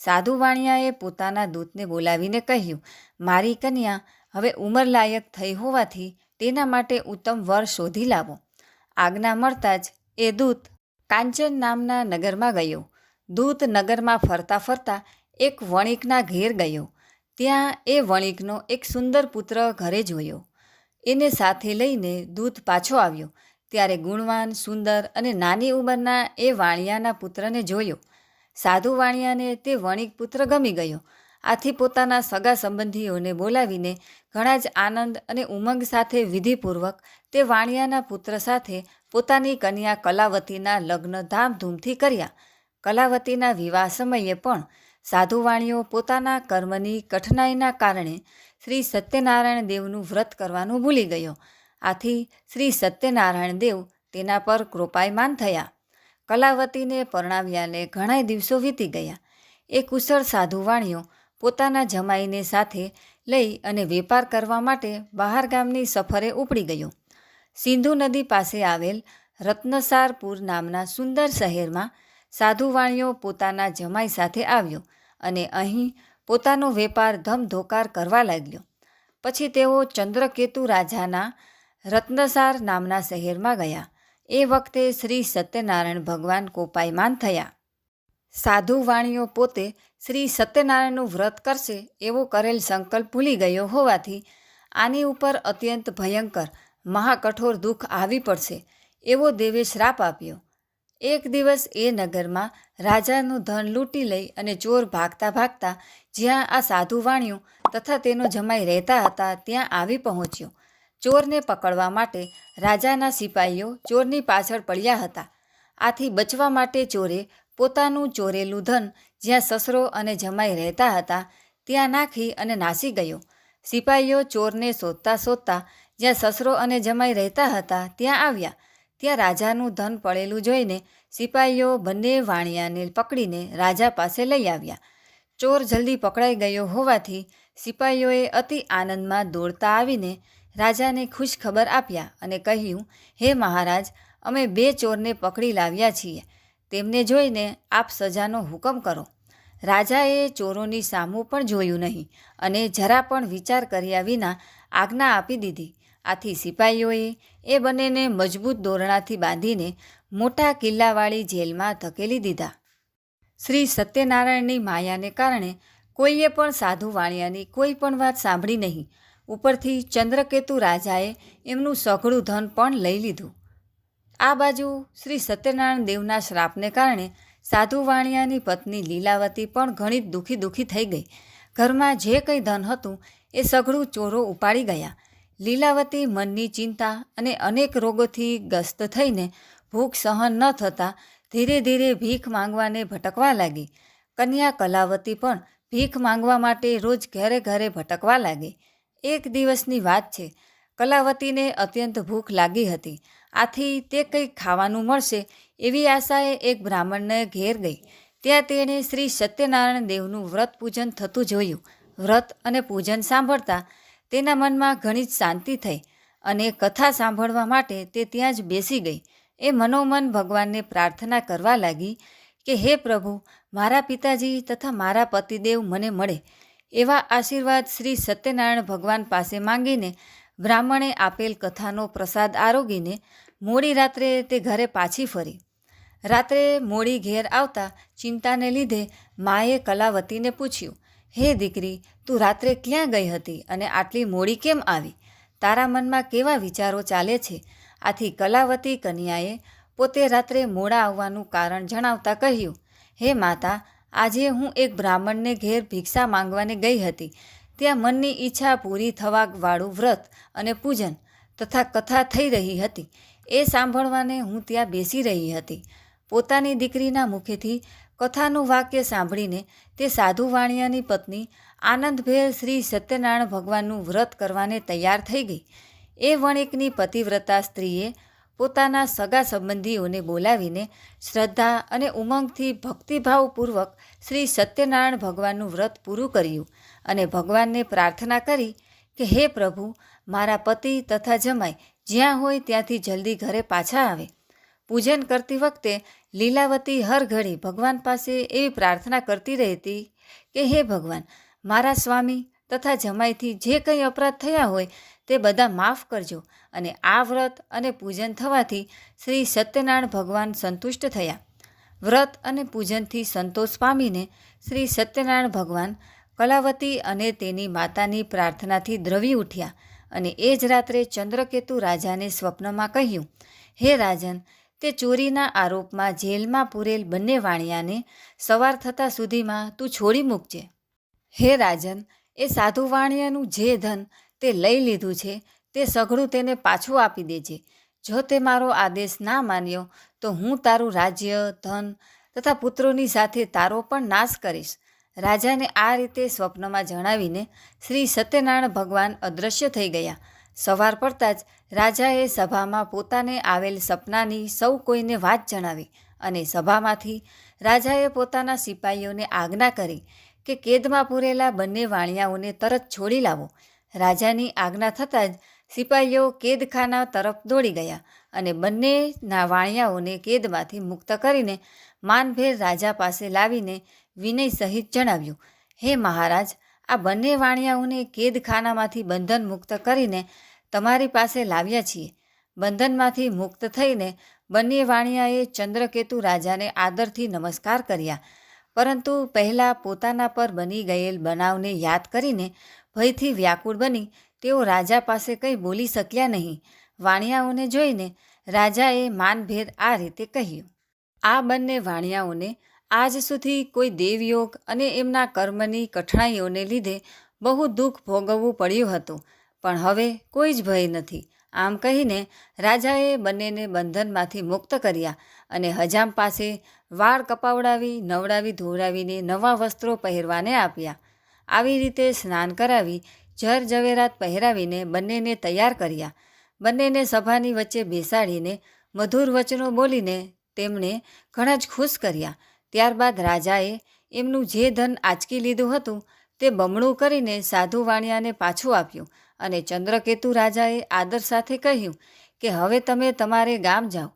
સાધુ વાણિયાએ પોતાના દૂતને બોલાવીને કહ્યું, મારી કન્યા હવે ઉંમરલાયક થઈ હોવાથી તેના માટે ઉત્તમ વર શોધી લાવો. આજ્ઞા મળતા જ એ દૂત કાંચન નામના નગરમાં ગયો. દૂત નગરમાં ફરતા ફરતા એક વણિકના ઘેર ગયો. ત્યાં એ વણિકનો એક સુંદર પુત્ર ઘરે જોયો. એને સાથે લઈને દૂત પાછો આવ્યો ત્યારે ગુણવાન, સુંદર અને નાની ઉંમરના એ વાણિયાના પુત્રને જોયો. સાધુ વાણિયાને તે વણિક પુત્ર ગમી ગયો. આથી પોતાના સગા સંબંધીઓને બોલાવીને ઘણા જ આનંદ અને ઉમંગ સાથે વિધિપૂર્વક તે વાણિયાના પુત્ર સાથે પોતાની કન્યા કલાવતીના લગ્ન ધામધૂમથી કર્યા. કલાવતીના વિવાહ સમયે પણ સાધુ વાણિયો પોતાના કર્મની કઠણાઈના કારણે શ્રી સત્યનારાયણ દેવનું વ્રત કરવાનું ભૂલી ગયો. આથી શ્રી સત્યનારાયણ દેવ તેના પર કૃપાયમાન થયા. કલાવતીને પરણાવ્યાને ઘણા દિવસો વીતી ગયા. એ કુશળ સાધુ વાણિયો પોતાના જમાઈને સાથે લઈ અને વેપાર કરવા માટે બહાર ગામની સફરે ઉપડી ગયો. સિંધુ નદી પાસે આવેલ રત્નસારપુર નામના સુંદર શહેરમાં સાધુ વાણિયો પોતાના જમાઈ સાથે આવ્યો અને અહીં પોતાનો વેપાર ધમધોકાર કરવા લાગ્યો. પછી તેઓ ચંદ્રકેતુ રાજાના રત્નસાર નામના શહેરમાં ગયા. એ વખતે શ્રી સત્યનારાયણ ભગવાન કોપાયમાન થયા. સાધુ વાણિયો પોતે શ્રી સત્યનારાયણનું વ્રત કરશે એવો કરેલ સંકલ્પ ભૂલી ગયો હોવાથી આની ઉપર અત્યંત ભયંકર મહાકઠોર દુઃખ આવી પડશે એવો દેવે શ્રાપ આપ્યો. એક દિવસ એ નગરમાં રાજાનું ધન લૂંટી લઈ અને ચોર ભાગતા ભાગતા જ્યાં આ સાધુ વાણિયો તથા તેનો જમાઈ રહેતા હતા ત્યાં આવી પહોંચ્યો. ચોરને પકડવા માટે રાજાના સિપાહીઓ ચોરની પાછળ પડ્યા હતા. આથી બચવા માટે ચોરે પોતાનું ચોરેલું ધન જ્યાં સસરો અને જમાઈ રહેતા હતા ત્યાં નાખી અને નાસી ગયો. સિપાહીઓ ચોરને શોધતા શોધતા જ્યાં સસરો અને જમાઈ રહેતા હતા ત્યાં આવ્યા. ત્યાં રાજાનું ધન પડેલું જોઈને સિપાહીઓ બંને વાણિયાને પકડીને રાજા પાસે લઈ આવ્યા. ચોર જલ્દી પકડાઈ ગયો હોવાથી સિપાહીઓએ અતિ આનંદમાં દોડતા આવીને રાજાને ખુશ ખબર આપ્યા અને કહ્યું, હે મહારાજ, અમે 2 ચોરને પકડી લાવ્યા છીએ. તેમને જોઈને આપ સજાનો હુકમ કરો. રાજાએ ચોરોની સામું પણ જોયું નહીં અને જરા પણ વિચાર કર્યા વિના આજ્ઞા આપી દીધી. આથી સિપાહીઓએ એ બંનેને મજબૂત દોરણાથી બાંધીને મોટા કિલ્લાવાળી જેલમાં ધકેલી દીધા. શ્રી સત્યનારાયણની માયાને કારણે કોઈએ પણ સાધુ વાણિયાની કોઈ પણ વાત સાંભળી નહીં. ઉપરથી ચંદ્રકેતુ રાજાએ એમનું સઘળું ધન પણ લઈ લીધું. આ બાજુ શ્રી સત્યનારાયણ દેવના શ્રાપને કારણે સાધુ વાણિયાની પત્ની લીલાવતી પણ ઘણી દુઃખી થઈ ગઈ. ઘરમાં જે કંઈ ધન હતું એ સઘળું ચોરો ઉપાડી ગયા. લીલાવતી મનની ચિંતા અને અનેક રોગોથી ગ્રસ્ત થઈને ભૂખ સહન ન થતાં ધીરે ધીરે ભીખ માંગવાને ભટકવા લાગી. કન્યા કલાવતી પણ ભીખ માંગવા માટે રોજ ઘરે ઘરે ભટકવા લાગી. એક દિવસની વાત છે. કલાવતીને અત્યંત ભૂખ લાગી હતી. આથી તે કંઈક ખાવાનું મળશે એવી આશાએ એક બ્રાહ્મણને ઘેર ગઈ. ત્યાં તેણે શ્રી સત્યનારાયણ દેવનું વ્રત પૂજન થતું જોયું. વ્રત અને પૂજન સાંભળતા તેના મનમાં ઘણી જ શાંતિ થઈ અને કથા સાંભળવા માટે તે ત્યાં જ બેસી ગઈ. એ મનોમન ભગવાનને પ્રાર્થના કરવા લાગી કે હે પ્રભુ, મારા પિતાજી તથા મારા પતિદેવ મને મળે એવા આશીર્વાદ શ્રી સત્યનારાયણ ભગવાન પાસે માંગીને બ્રાહ્મણે આપેલ કથાનો પ્રસાદ આરોગીને મોડી રાત્રે તે ઘરે પાછી ફરી. રાત્રે મોડી ઘેર આવતા ચિંતાને લીધે માએ કલાવતીને પૂછ્યું, હે દીકરી, તું રાત્રે ક્યાં ગઈ હતી અને આટલી મોડી કેમ આવી? તારા મનમાં કેવા વિચારો ચાલે છે? આથી કલાવતી કન્યાએ પોતે રાત્રે મોડા આવવાનું કારણ જણાવતા કહ્યું, હે માતા, આજે હું એક બ્રાહ્મણને ઘેર ભિક્ષા માંગવાને ગઈ હતી. ત્યાં મનની ઈચ્છા પૂરી થવાવાળું વ્રત અને પૂજન તથા કથા થઈ રહી હતી. એ સાંભળવાને હું ત્યાં બેસી રહી હતી. પોતાની દીકરીના મુખેથી કથાનું વાક્ય સાંભળીને તે સાધુ વાણિયાની પત્ની આનંદભેર શ્રી સત્યનારાયણ ભગવાનનું વ્રત કરવાને તૈયાર થઈ ગઈ. એ વણિકની પતિવ્રતા સ્ત્રીએ પોતાના સગા સંબંધીઓને બોલાવીને શ્રદ્ધા અને ઉમંગથી ભક્તિભાવપૂર્વક શ્રી સત્યનારાયણ ભગવાનનું વ્રત પૂરું કર્યું અને ભગવાનને પ્રાર્થના કરી કે હે પ્રભુ, મારા પતિ તથા જમાઈ જ્યાં હોય ત્યાંથી જલ્દી ઘરે પાછા આવે. પૂજન કરતી વખતે લીલાવતી હર ઘડી ભગવાન પાસે એવી પ્રાર્થના કરતી રહેતી કે હે ભગવાન, મારા સ્વામી તથા જમાઈથી જે કંઈ અપરાધ થયા હોય તે બધા માફ કરજો. અને આ વ્રત અને પૂજન થવાથી શ્રી સત્યનારાયણ ભગવાન સંતુષ્ટ થયા. વ્રત અને પૂજનથી સંતોષ પામીને શ્રી સત્યનારાયણ ભગવાન કલાવતી અને તેની માતાની પ્રાર્થનાથી દ્રવી ઉઠ્યા અને એ જ રાત્રે ચંદ્રકેતુ રાજાને સ્વપ્નમાં કહ્યું, હે રાજન, તે ચોરીના આરોપમાં જેલમાં પૂરેલ બંને વાણિયાને સવાર થતાં સુધીમાં તું છોડી મૂકજે. હે રાજન, એ સાધુ વાણિયાનું જે ધન તે લઈ લીધું છે તે સઘળું તેને પાછું આપી દેજે. જો તે મારો આદેશ ના માન્યો તો હું તારું રાજ્ય, ધન તથા પુત્રોની સાથે તારો પણ નાશ કરીશ. રાજાને આ રીતે સ્વપ્નમાં જણાવીને શ્રી સત્યનારાયણ ભગવાન અદૃશ્ય થઈ ગયા. સવાર પડતાં જ રાજાએ સભામાં પોતાને આવેલ સપનાની સૌ કોઈને વાત જણાવી અને સભામાંથી રાજાએ પોતાના સિપાહીઓને આજ્ઞા કરી કે કેદમાં પૂરેલા બંને વાણિયાઓને તરત છોડી લાવો. રાજાની આજ્ઞા થતાં જ સિપાહીઓ કેદખાના તરફ દોડી ગયા અને બંનેના વાણિયાઓને કેદમાંથી મુક્ત કરીને માનભેર રાજા પાસે લાવીને વિનય સહિત જણાવ્યું, હે મહારાજ, આ બંને વાણિયાઓને કેદખાનામાંથી બંધન મુક્ત કરીને તમારી પાસે લાવ્યા છીએ. બંધનમાંથી મુક્ત થઈને બંને વાણિયાએ ચંદ્રકેતુ રાજાને આદરથી નમસ્કાર કર્યા, પરંતુ પહેલાં પોતાના પર બની ગયેલ બનાવને યાદ કરીને ભયથી વ્યાકુળ બની તેઓ રાજા પાસે કંઈ બોલી શક્યા નહીં. વાણિયાઓને જોઈને રાજાએ માનભેર આ રીતે કહ્યું, આ બંને વાણિયાઓને આજ સુધી કોઈ દેવયોગ અને એમના કર્મની કઠણાઈઓને લીધે બહુ દુઃખ ભોગવવું પડ્યું હતું, પણ હવે કોઈ જ ભય નથી. આમ કહીને રાજાએ બંનેને બંધનમાંથી મુક્ત કર્યા અને હજામ પાસે વાળ કપાવડાવી, નવડાવી ધોવડાવીને નવા વસ્ત્રો પહેરવાને આપ્યા. આવી રીતે સ્નાન કરાવી, જર ઝવેરાત પહેરાવીને બંનેને તૈયાર કર્યા. બંનેને સભાની વચ્ચે બેસાડીને મધુર વચનો બોલીને તેમને ઘણા જ ખુશ કર્યા. ત્યારબાદ રાજાએ એમનું જે ધન આંચકી લીધું હતું તે બમણું કરીને સાધુ વાણિયાને પાછું આપ્યું અને ચંદ્રકેતુ રાજાએ આદર સાથે કહ્યું કે હવે તમે તમારે ગામ જાઓ.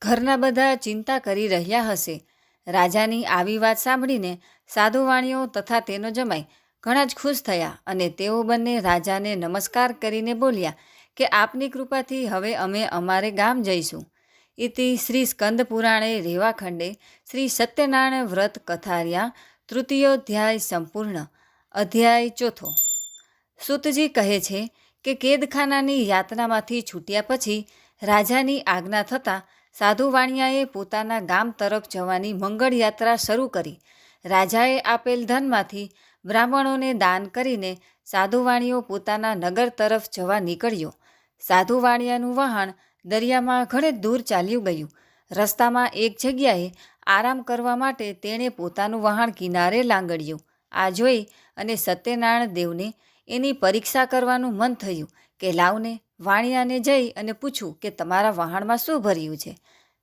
ઘરના બધા ચિંતા કરી રહ્યા હશે. રાજાની આવી વાત સાંભળીને સાધુ વાણિયો તથા તેનો જમાઈ ઘણા જ ખુશ થયા અને તેઓ બંને રાજાને નમસ્કાર કરીને બોલ્યા કે આપની કૃપાથી હવે અમે અમારે ગામ જઈશું. ઇતિ શ્રી સ્કંદ પુરાણે રેવાખંડે શ્રી સત્યનારાયણ વ્રત કથાર્યા તૃતીયોધ્યાય સંપૂર્ણ. અધ્યાય ચોથો. સૂતજી કહે છે કે કેદખાનાની યાતનામાંથી છૂટ્યા પછી રાજાની આજ્ઞા થતાં સાધુ વાણિયાએ પોતાના ગામ તરફ જવાની મંગળ યાત્રા શરૂ કરી. રાજાએ આપેલ ધનમાંથી બ્રાહ્મણોને દાન કરીને સાધુ વાણિયો પોતાના નગર તરફ જવા નીકળ્યો. સાધુ વાણિયાનું વહાણ દરિયામાં ઘણે દૂર ચાલ્યું ગયું. રસ્તામાં એક જગ્યાએ આરામ કરવા માટે તેણે પોતાનું વહાણ કિનારે લાંગડ્યું. આ જોઈ અને સત્યનારાયણ દેવને એની પરીક્ષા કરવાનું મન થયું કે લાવને વાણિયાને જઈ અને પૂછું કે તમારા વહાણમાં શું ભર્યું છે.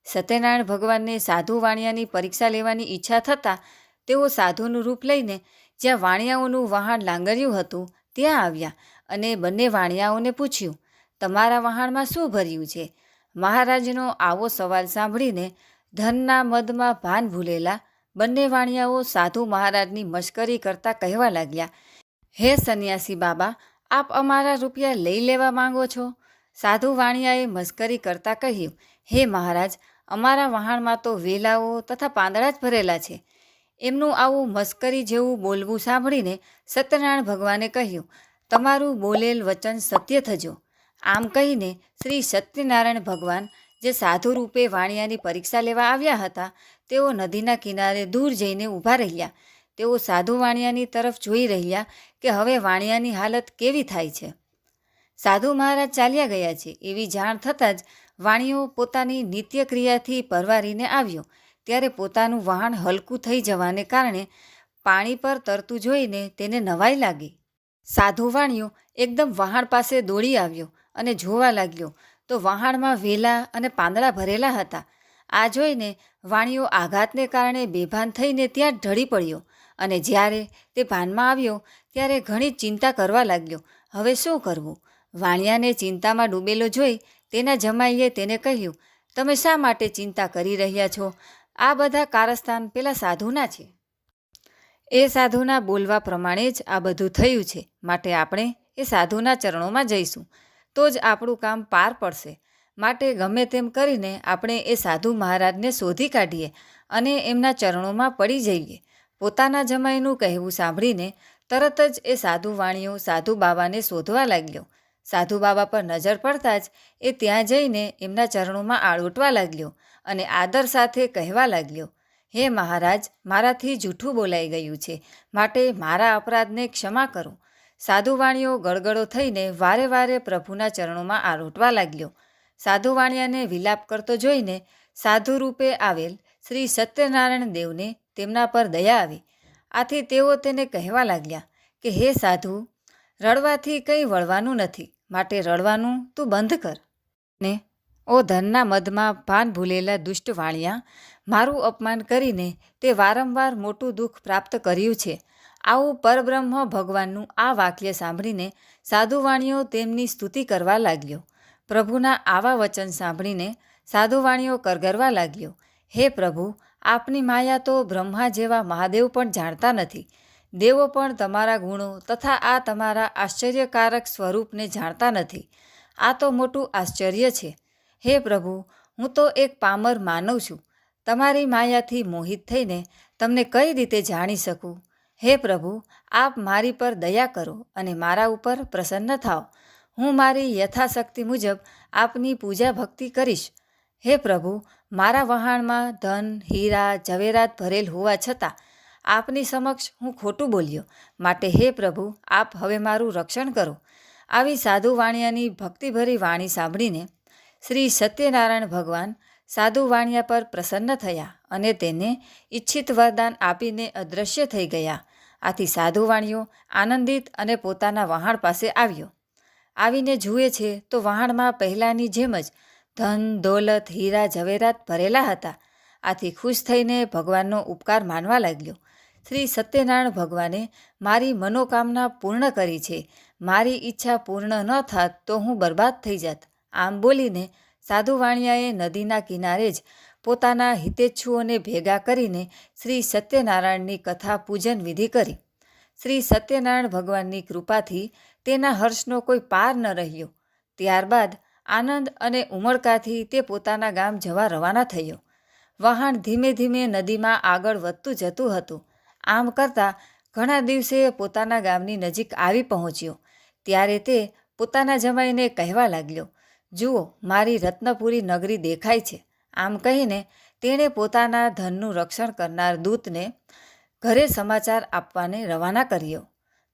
સત્યનારાયણ ભગવાનને સાધુ વાણિયાની પરીક્ષા લેવાની ઈચ્છા થતાં તેઓ સાધુનું રૂપ લઈને જ્યાં વાણિયાઓનું વહાણ લાંગર્યું હતું ત્યાં આવ્યા અને બંને વાણિયાઓને પૂછ્યું, તમારા વહાણમાં શું ભર્યું છે? મહારાજનો આવો સવાલ સાંભળીને ધનના મદમાં ભાન ભૂલેલા બંને વાણિયાઓ સાધુ મહારાજની મશ્કરી કરતા કહેવા લાગ્યા, હે સંન્યાસી બાબા, આપ અમારા રૂપિયા લઈ લેવા માંગો છો? સાધુ વાણિયાએ મશ્કરી કરતા કહ્યું, હે મહારાજ, અમારા વહાણમાં તો વેલાઓ તથા પાંદડા જ ભરેલા છે. એમનું આવું મશ્કરી જેવું બોલવું સાંભળીને સત્યનારાયણ ભગવાને કહ્યું, તમારું બોલેલ વચન સત્ય થજો. આમ કહીને શ્રી સત્યનારાયણ ભગવાન જે સાધુ રૂપે વાણિયાની પરીક્ષા લેવા આવ્યા હતા તેઓ નદીના કિનારે દૂર જઈને ઊભા રહ્યા. તેઓ સાધુ વાણિયાની તરફ જોઈ રહ્યા કે હવે વાણિયાની હાલત કેવી થાય છે. સાધુ મહારાજ ચાલ્યા ગયા છે એવી જાણ થતાં જ વાણિયો પોતાની નિત્યક્રિયાથી પરવારીને આવ્યો. ત્યારે પોતાનું વહાણ હલકું થઈ જવાને કારણે પાણી પર તરતું જોઈને તેને નવાઈ લાગી. સાધુ વાણિયો એકદમ વહાણ પાસે દોડી આવ્યો અને જોવા લાગ્યો તો વહાણમાં વેલા અને પાંદડા ભરેલા હતા. આ જોઈને વાણિયો આઘાતને કારણે બેભાન થઈને ત્યાં જ ઢળી પડ્યો અને જ્યારે તે ભાનમાં આવ્યો ત્યારે ઘણી ચિંતા કરવા લાગ્યો. હવે શું કરવું? વાણિયાને ચિંતામાં ડૂબેલો જોઈ તેના જમાઈએ તેને કહ્યું, તમે શા માટે ચિંતા કરી રહ્યા છો? આ બધા કારસ્તાન પેલા સાધુના છે. એ સાધુના બોલવા પ્રમાણે જ આ બધું થયું છે. માટે આપણે એ સાધુના ચરણોમાં જઈશું તો જ આપણું કામ પાર પડશે. માટે ગમે તેમ કરીને આપણે એ સાધુ મહારાજને શોધી કાઢીએ અને એમના ચરણોમાં પડી જઈએ. પોતાના જમાઈનું કહેવું સાંભળીને તરત જ એ સાધુ વાણિયો સાધુ બાબાને શોધવા લાગ્યો. સાધુ બાબા પર નજર પડતાં જ એ ત્યાં જઈને એમના ચરણોમાં આળોટવા લાગ્યો અને આદર સાથે કહેવા લાગ્યો, હે મહારાજ, મારાથી જૂઠું બોલાઈ ગયું છે, માટે મારા અપરાધને ક્ષમા કરો. સાધુ વાણિયો ગળગળો થઈને વારે વારે પ્રભુના ચરણોમાં આળોટવા લાગ્યો. સાધુ વાણિયાને વિલાપ કરતો જોઈને સાધુ રૂપે આવેલ શ્રી સત્યનારાયણ દેવને તેમના પર દયા આવી. આથી તેઓ તેને કહેવા લાગ્યા કે હે સાધુ, રડવાથી કંઈ વળવાનું નથી, માટે રડવાનું તું બંધ કર. ને ઓ ધનના મદમાં ભાન ભૂલેલા દુષ્ટ વાણિયા, મારું અપમાન કરીને તે વારંવાર મોટું દુઃખ પ્રાપ્ત કર્યું છે. આવું પરબ્રહ્મ ભગવાનનું આ વાક્ય સાંભળીને સાધુ વાણિયો તેમની સ્તુતિ કરવા લાગ્યો. પ્રભુના આવા વચન સાંભળીને સાધુ વાણિયો કરગરવા લાગ્યો, હે પ્રભુ, આપની માયા તો બ્રહ્મા જેવા મહાદેવ પણ જાણતા નથી. દેવો પણ તમારા ગુણો તથા આ તમારા આશ્ચર્યકારક સ્વરૂપને જાણતા નથી. આ તો મોટું આશ્ચર્ય છે. હે પ્રભુ, હું તો એક પામર માનવ છું. તમારી માયાથી મોહિત થઈને તમને કઈ રીતે જાણી શકું? હે પ્રભુ, આપ મારી પર દયા કરો અને મારા ઉપર પ્રસન્ન થાઓ. હું મારી યથાશક્તિ મુજબ આપની પૂજા ભક્તિ કરીશ. હે પ્રભુ, મારા વહાણમાં ધન, હીરા, ઝવેરાત ભરેલ હોવા છતાં આપની સમક્ષ હું ખોટું બોલ્યો. માટે હે પ્રભુ, આપ હવે મારું રક્ષણ કરો. આવી સાધુ વાણિયાની ભક્તિભરી વાણી સાંભળીને શ્રી સત્યનારાયણ ભગવાન સાધુ વાણિયા પર પ્રસન્ન થયા અને તેને ઈચ્છિત વરદાન આપીને અદૃશ્ય થઈ ગયા. આથી સાધુ વાણિયો આનંદિત અને પોતાના વહાણ પાસે આવ્યો. આવીને જુએ છે તો વહાણમાં પહેલાંની જેમ જ ધન દોલત હીરા ઝવેરાત ભરેલા હતા. આથી ખુશ થઈને ભગવાનનો ઉપકાર માનવા લાગ્યો. શ્રી સત્યનારાયણ ભગવાને મારી મનોકામના પૂર્ણ કરી છે. મારી ઈચ્છા પૂર્ણ ન થાત તો હું બરબાદ થઈ જાત. આમ બોલીને સાધુ વાણિયાએ નદીના કિનારે જ પોતાના હિતેચ્છુઓને ભેગા કરીને શ્રી સત્યનારાયણની કથા પૂજન વિધિ કરી. શ્રી સત્યનારાયણ ભગવાનની કૃપાથી તેના હર્ષનો કોઈ પાર ન રહ્યો. ત્યારબાદ આનંદ અને ઉમળકાથી તે પોતાના ગામ જવા રવાના થયો. વહાણ ધીમે ધીમે નદીમાં આગળ વધતું જતું હતું. આમ કરતાં ઘણા દિવસે પોતાના ગામની નજીક આવી પહોંચ્યો. ત્યારે તે પોતાના જમાઈને કહેવા લાગ્યો, જુઓ, મારી રત્નપુરી નગરી દેખાય છે. આમ કહીને તેણે પોતાના ધનનું રક્ષણ કરનાર દૂતને ઘરે સમાચાર આપવાને રવાના કર્યો.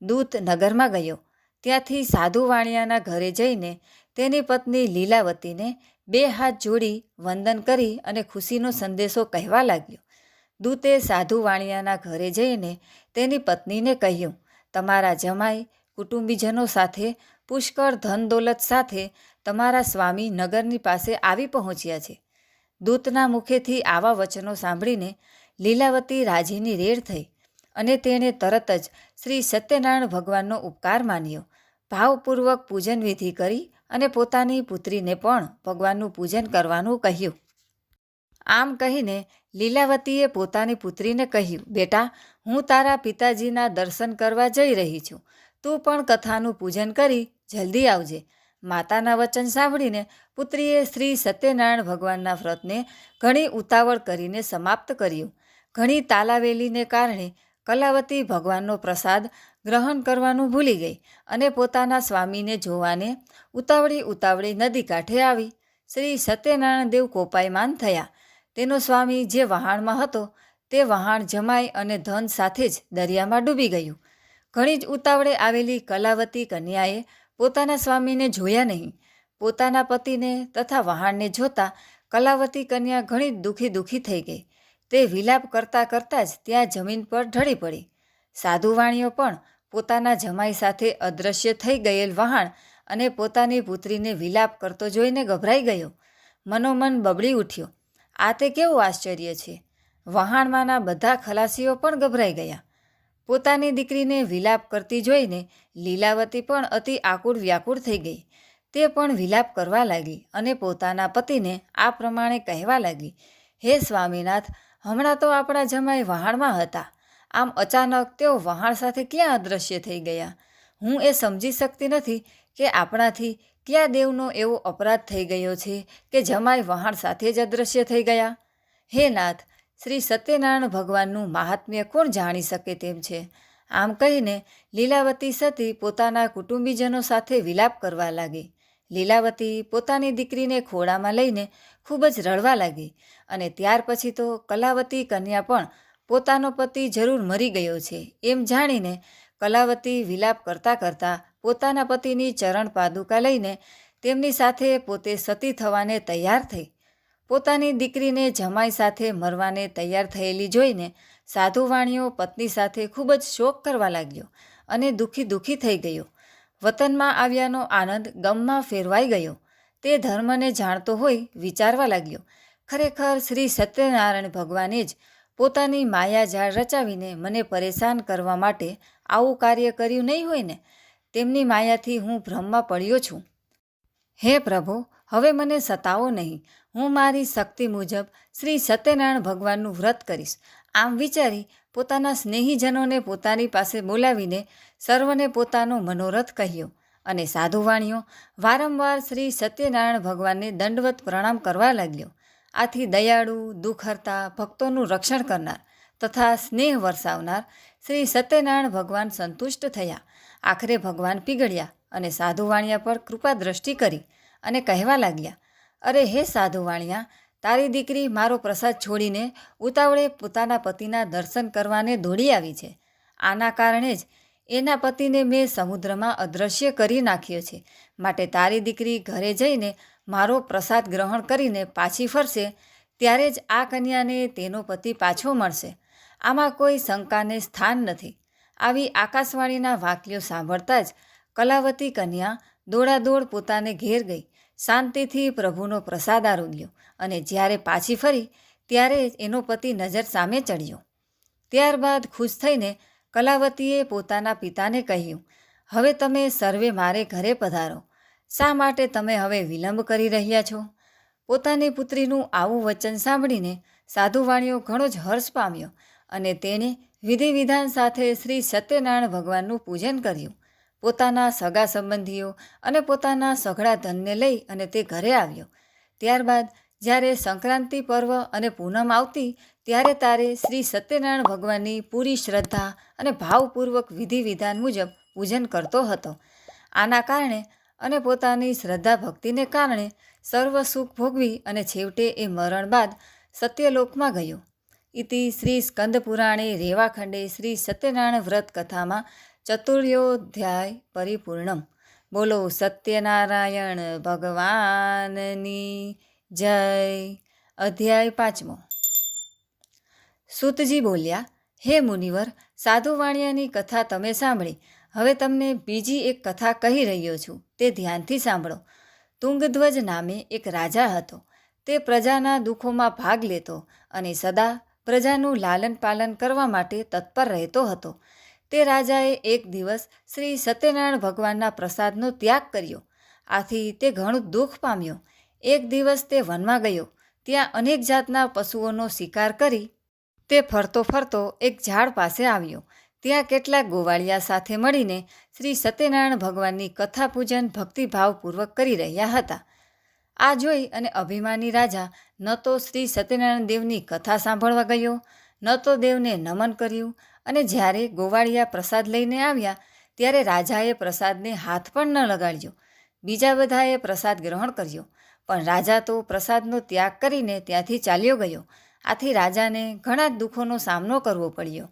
દૂત નગરમાં ગયો. ત્યાંથી સાધુ વાણિયાના ઘરે જઈને તેની પત્ની લીલાવતીને 2 હાથ જોડી વંદન કરી અને ખુશીનો સંદેશો કહેવા લાગ્યો. દૂતે સાધુ વાણિયાના ઘરે જઈને તેની પત્નીને કહ્યું, તમારા જમાઈ કુટુંબીજનો સાથે પુષ્કળ ધન દોલત સાથે તમારા સ્વામી નગરની પાસે આવી પહોંચ્યા છે. દૂતના મુખેથી આવા વચનો સાંભળીને લીલાવતી રાજીની રેડ થઈ અને તેણે તરત જ શ્રી સત્યનારાયણ ભગવાનનો ઉપકાર માન્યો. ભાવપૂર્વક પૂજન વિધિ કરી અને પોતાની પુત્રીને પણ ભગવાનનું પૂજન કરવાનું કહ્યું. આમ કહીને લીલાવતીએ પોતાની પુત્રીને કહ્યું, બેટા, હું તારા પિતાજીના દર્શન કરવા જઈ રહી છું. તું પણ કથાનું પૂજન કરી જલ્દી આવજે. માતાના વચન સાંભળીને પુત્રીએ શ્રી સત્યનારાયણ ભગવાનના વ્રતને ઘણી ઉતાવળ કરીને સમાપ્ત કર્યું. ઘણી તાલાવેલીને કારણે કલાવતી ભગવાનનો પ્રસાદ ગ્રહણ કરવાનું ભૂલી ગઈ અને પોતાના સ્વામીને જોવાને ઉતાવળી નદી કાંઠે આવી. શ્રી સત્યનારાયણ દેવ કોપાયમાન થયા. તેનો સ્વામી જે વહાણમાં હતો તે વહાણ જમાઈ અને ધન સાથે જ દરિયામાં ડૂબી ગયું. ઘણી જ ઉતાવળે આવેલી કલાવતી કન્યાએ પોતાના સ્વામીને જોયા નહીં. પોતાના પતિને તથા વહાણને જોતા કલાવતી કન્યા ઘણી દુઃખી થઈ ગઈ. તે વિલાપ કરતાં જ ત્યાં જમીન પર ઢળી પડી. સાધુ વાણિયો પણ પોતાના જમાઈ સાથે અદૃશ્ય થઈ ગયેલ વહાણ અને પોતાની પુત્રીને વિલાપ કરતો જોઈને ગભરાઈ ગયો. મનોમન બબડી ઉઠ્યો, આ તે કેવું આશ્ચર્ય છે! વહાણમાંના બધા ખલાસીઓ પણ ગભરાઈ ગયા. પોતાની દીકરીને વિલાપ કરતી જોઈને લીલાવતી પણ અતિ આકુળ વ્યાકુળ થઈ ગઈ. તે પણ વિલાપ કરવા લાગી અને પોતાના પતિને આ પ્રમાણે કહેવા લાગી, હે સ્વામીનાથ, હમણાં તો આપણા જમાઈ વહાણમાં હતા. આમ અચાનક તેઓ વહાણ સાથે ક્યાં અદૃશ્ય થઈ ગયા? હું એ સમજી શકતી નથી કે આપણાથી કયા દેવનો એવો અપરાધ થઈ ગયો છે કે જમાઈ વહાણ સાથે જ અદૃશ્ય થઈ ગયા? હે નાથ, શ્રી સત્યનારાયણ ભગવાનનું મહાત્મ્ય કોણ જાણી શકે તેમ છે? આમ કહીને લીલાવતી સતી પોતાના કુટુંબીજનો સાથે વિલાપ કરવા લાગી. લીલાવતી પોતાની દીકરીને ખોળામાં લઈને ખૂબ જ રડવા લાગી અને ત્યાર પછી તો કલાવતી કન્યા પણ પોતાનો પતિ જરૂર મરી ગયો છે એમ જાણીને કલાવતી વિલાપ કરતાં પોતાના પતિની ચરણ પાદુકા લઈને તેમની સાથે પોતે સતી થવાને તૈયાર થઈ. પોતાની દીકરીને જમાઈ સાથે મરવાને તૈયાર થયેલી જોઈને સાધુ વાણિયો પત્ની સાથે ખૂબ જ શોક કરવા લાગ્યો અને દુઃખી થઈ ગયો. વતનમાં આવ્યાનો આનંદ ગમમાં ફેરવાઈ ગયો. તે ધર્મને જાણતો હોય વિચારવા લાગ્યો, ખરેખર શ્રી સત્યનારાયણ ભગવાને જ પોતાની માયાજાળ રચાવીને મને પરેશાન કરવા માટે આવું કાર્ય કર્યું નહીં હોય ને? તેમની માયાથી હું ભ્રમમાં પડ્યો છું. હે પ્રભુ, હવે મને સતાવો નહીં. હું મારી શક્તિ મુજબ શ્રી સત્યનારાયણ ભગવાનનું વ્રત કરીશ. આમ વિચારી પોતાના સ્નેહીજનોને પોતાની પાસે બોલાવીને સર્વને પોતાનો મનોરથ કહ્યો અને સાધુ વાણિયો વારંવાર શ્રી સત્યનારાયણ ભગવાનને દંડવત પ્રણામ કરવા લાગ્યો. આથી દયાળુ, દુઃખહર્તા, ભક્તોનું રક્ષણ કરનાર તથા સ્નેહ વરસાવનાર શ્રી સત્યનારાયણ ભગવાન સંતુષ્ટ થયા. આખરે ભગવાન પીગળ્યા અને સાધુ વાણિયા પર કૃપા દ્રષ્ટિ કરી અને કહેવા લાગ્યા, અરે હે સાધુ વાણિયા, તારી દીકરી મારો પ્રસાદ છોડીને ઉતાવળે પોતાના પતિના દર્શન કરવાને દોડી આવી છે. આના કારણે જ એના પતિને મેં સમુદ્રમાં અદૃશ્ય કરી નાખ્યો છે, માટે તારી દીકરી ઘરે જઈને મારો પ્રસાદ ગ્રહણ કરીને પાછી ફરશે, ત્યારે જ આ કન્યાને તેનો પતિ પાછો મળશે. આમાં કોઈ શંકાને સ્થાન નથી. આવી આકાશવાણીના વાક્યો સાંભળતા જ કલાવતી કન્યા દોડાદોડ પોતાને ઘેર ગઈ, શાંતિથી પ્રભુનો પ્રસાદ આરોગ્યો, અને જ્યારે પાછી ફરી ત્યારે એનો પતિ નજર સામે ચડ્યો. ત્યારબાદ ખુશ થઈને કલાવતીએ પોતાના પિતાને કહ્યું, હવે તમે સર્વે મારે ઘરે પધારો. શા માટે તમે હવે વિલંબ કરી રહ્યા છો? પોતાની પુત્રીનું આવું વચન સાંભળીને સાધુવાણીઓ ઘણો જ હર્ષ પામ્યો, અને તેણે વિધિ વિધાન સાથે શ્રી સત્યનારાયણ ભગવાનનું પૂજન કર્યું. પોતાના સગા સંબંધીઓ અને પોતાના સઘળા ધનને લઈ અને તે ઘરે આવ્યો. ત્યારબાદ જ્યારે સંક્રાંતિ પર્વ અને પૂનમ આવતી ત્યારે તારે શ્રી સત્યનારાયણ ભગવાનની પૂરી શ્રદ્ધા અને ભાવપૂર્વક વિધિ વિધાન મુજબ પૂજન કરતો હતો. આના કારણે અને પોતાની શ્રદ્ધા ભક્તિને કારણે સર્વ સુખ ભોગવી અને છેવટે એ મરણ બાદ સત્યલોકમાં ગયો. ઇતિ શ્રી સ્કંદ પુરાણે રેવાખંડે શ્રી સત્યનારાયણ વ્રત કથામાં ચતુર્યોધ્યાય પરિપૂર્ણમ. બોલો સત્યનારાયણ ભગવાનની જય. અધ્યાય 5. સૂતજી બોલ્યા, હે મુનિવર, સાધુવાણિયાની કથા તમે સાંભળી. હવે તમને બીજી એક કથા કહી રહ્યો છું, તે ધ્યાનથી સાંભળો. તુંગધ્વજ નામે એક રાજા હતો. તે પ્રજાના દુઃખોમાં ભાગ લેતો અને સદા પ્રજાનું લાલન પાલન કરવા માટે તત્પર રહેતો હતો. તે રાજાએ એક દિવસ શ્રી સત્યનારાયણ ભગવાનના પ્રસાદનો ત્યાગ કર્યો. આથી તે ઘણું દુઃખ પામ્યો. એક દિવસ તે વનમાં ગયો. ત્યાં અનેક જાતના પશુઓનો શિકાર કરી તે ફરતો ફરતો એક ઝાડ પાસે આવ્યો. ત્યાં કેટલાક ગોવાળિયા સાથે મળીને શ્રી સત્યનારાયણ ભગવાનની કથા પૂજન ભક્તિભાવપૂર્વક કરી રહ્યા હતા. આ જોઈ અને અભિમાની રાજા ન તો શ્રી સત્યનારાયણ દેવની કથા સાંભળવા ગયો, ન તો દેવને નમન કર્યું, અને જ્યારે ગોવાળિયા પ્રસાદ લઈને આવ્યા ત્યારે રાજાએ પ્રસાદને હાથ પણ ન લગાડ્યો. બીજા બધાએ પ્રસાદ ગ્રહણ કર્યો, પણ રાજા તો પ્રસાદનો ત્યાગ કરીને ત્યાંથી ચાલ્યો ગયો. આથી રાજાને ઘણા દુઃખોનો સામનો કરવો પડ્યો.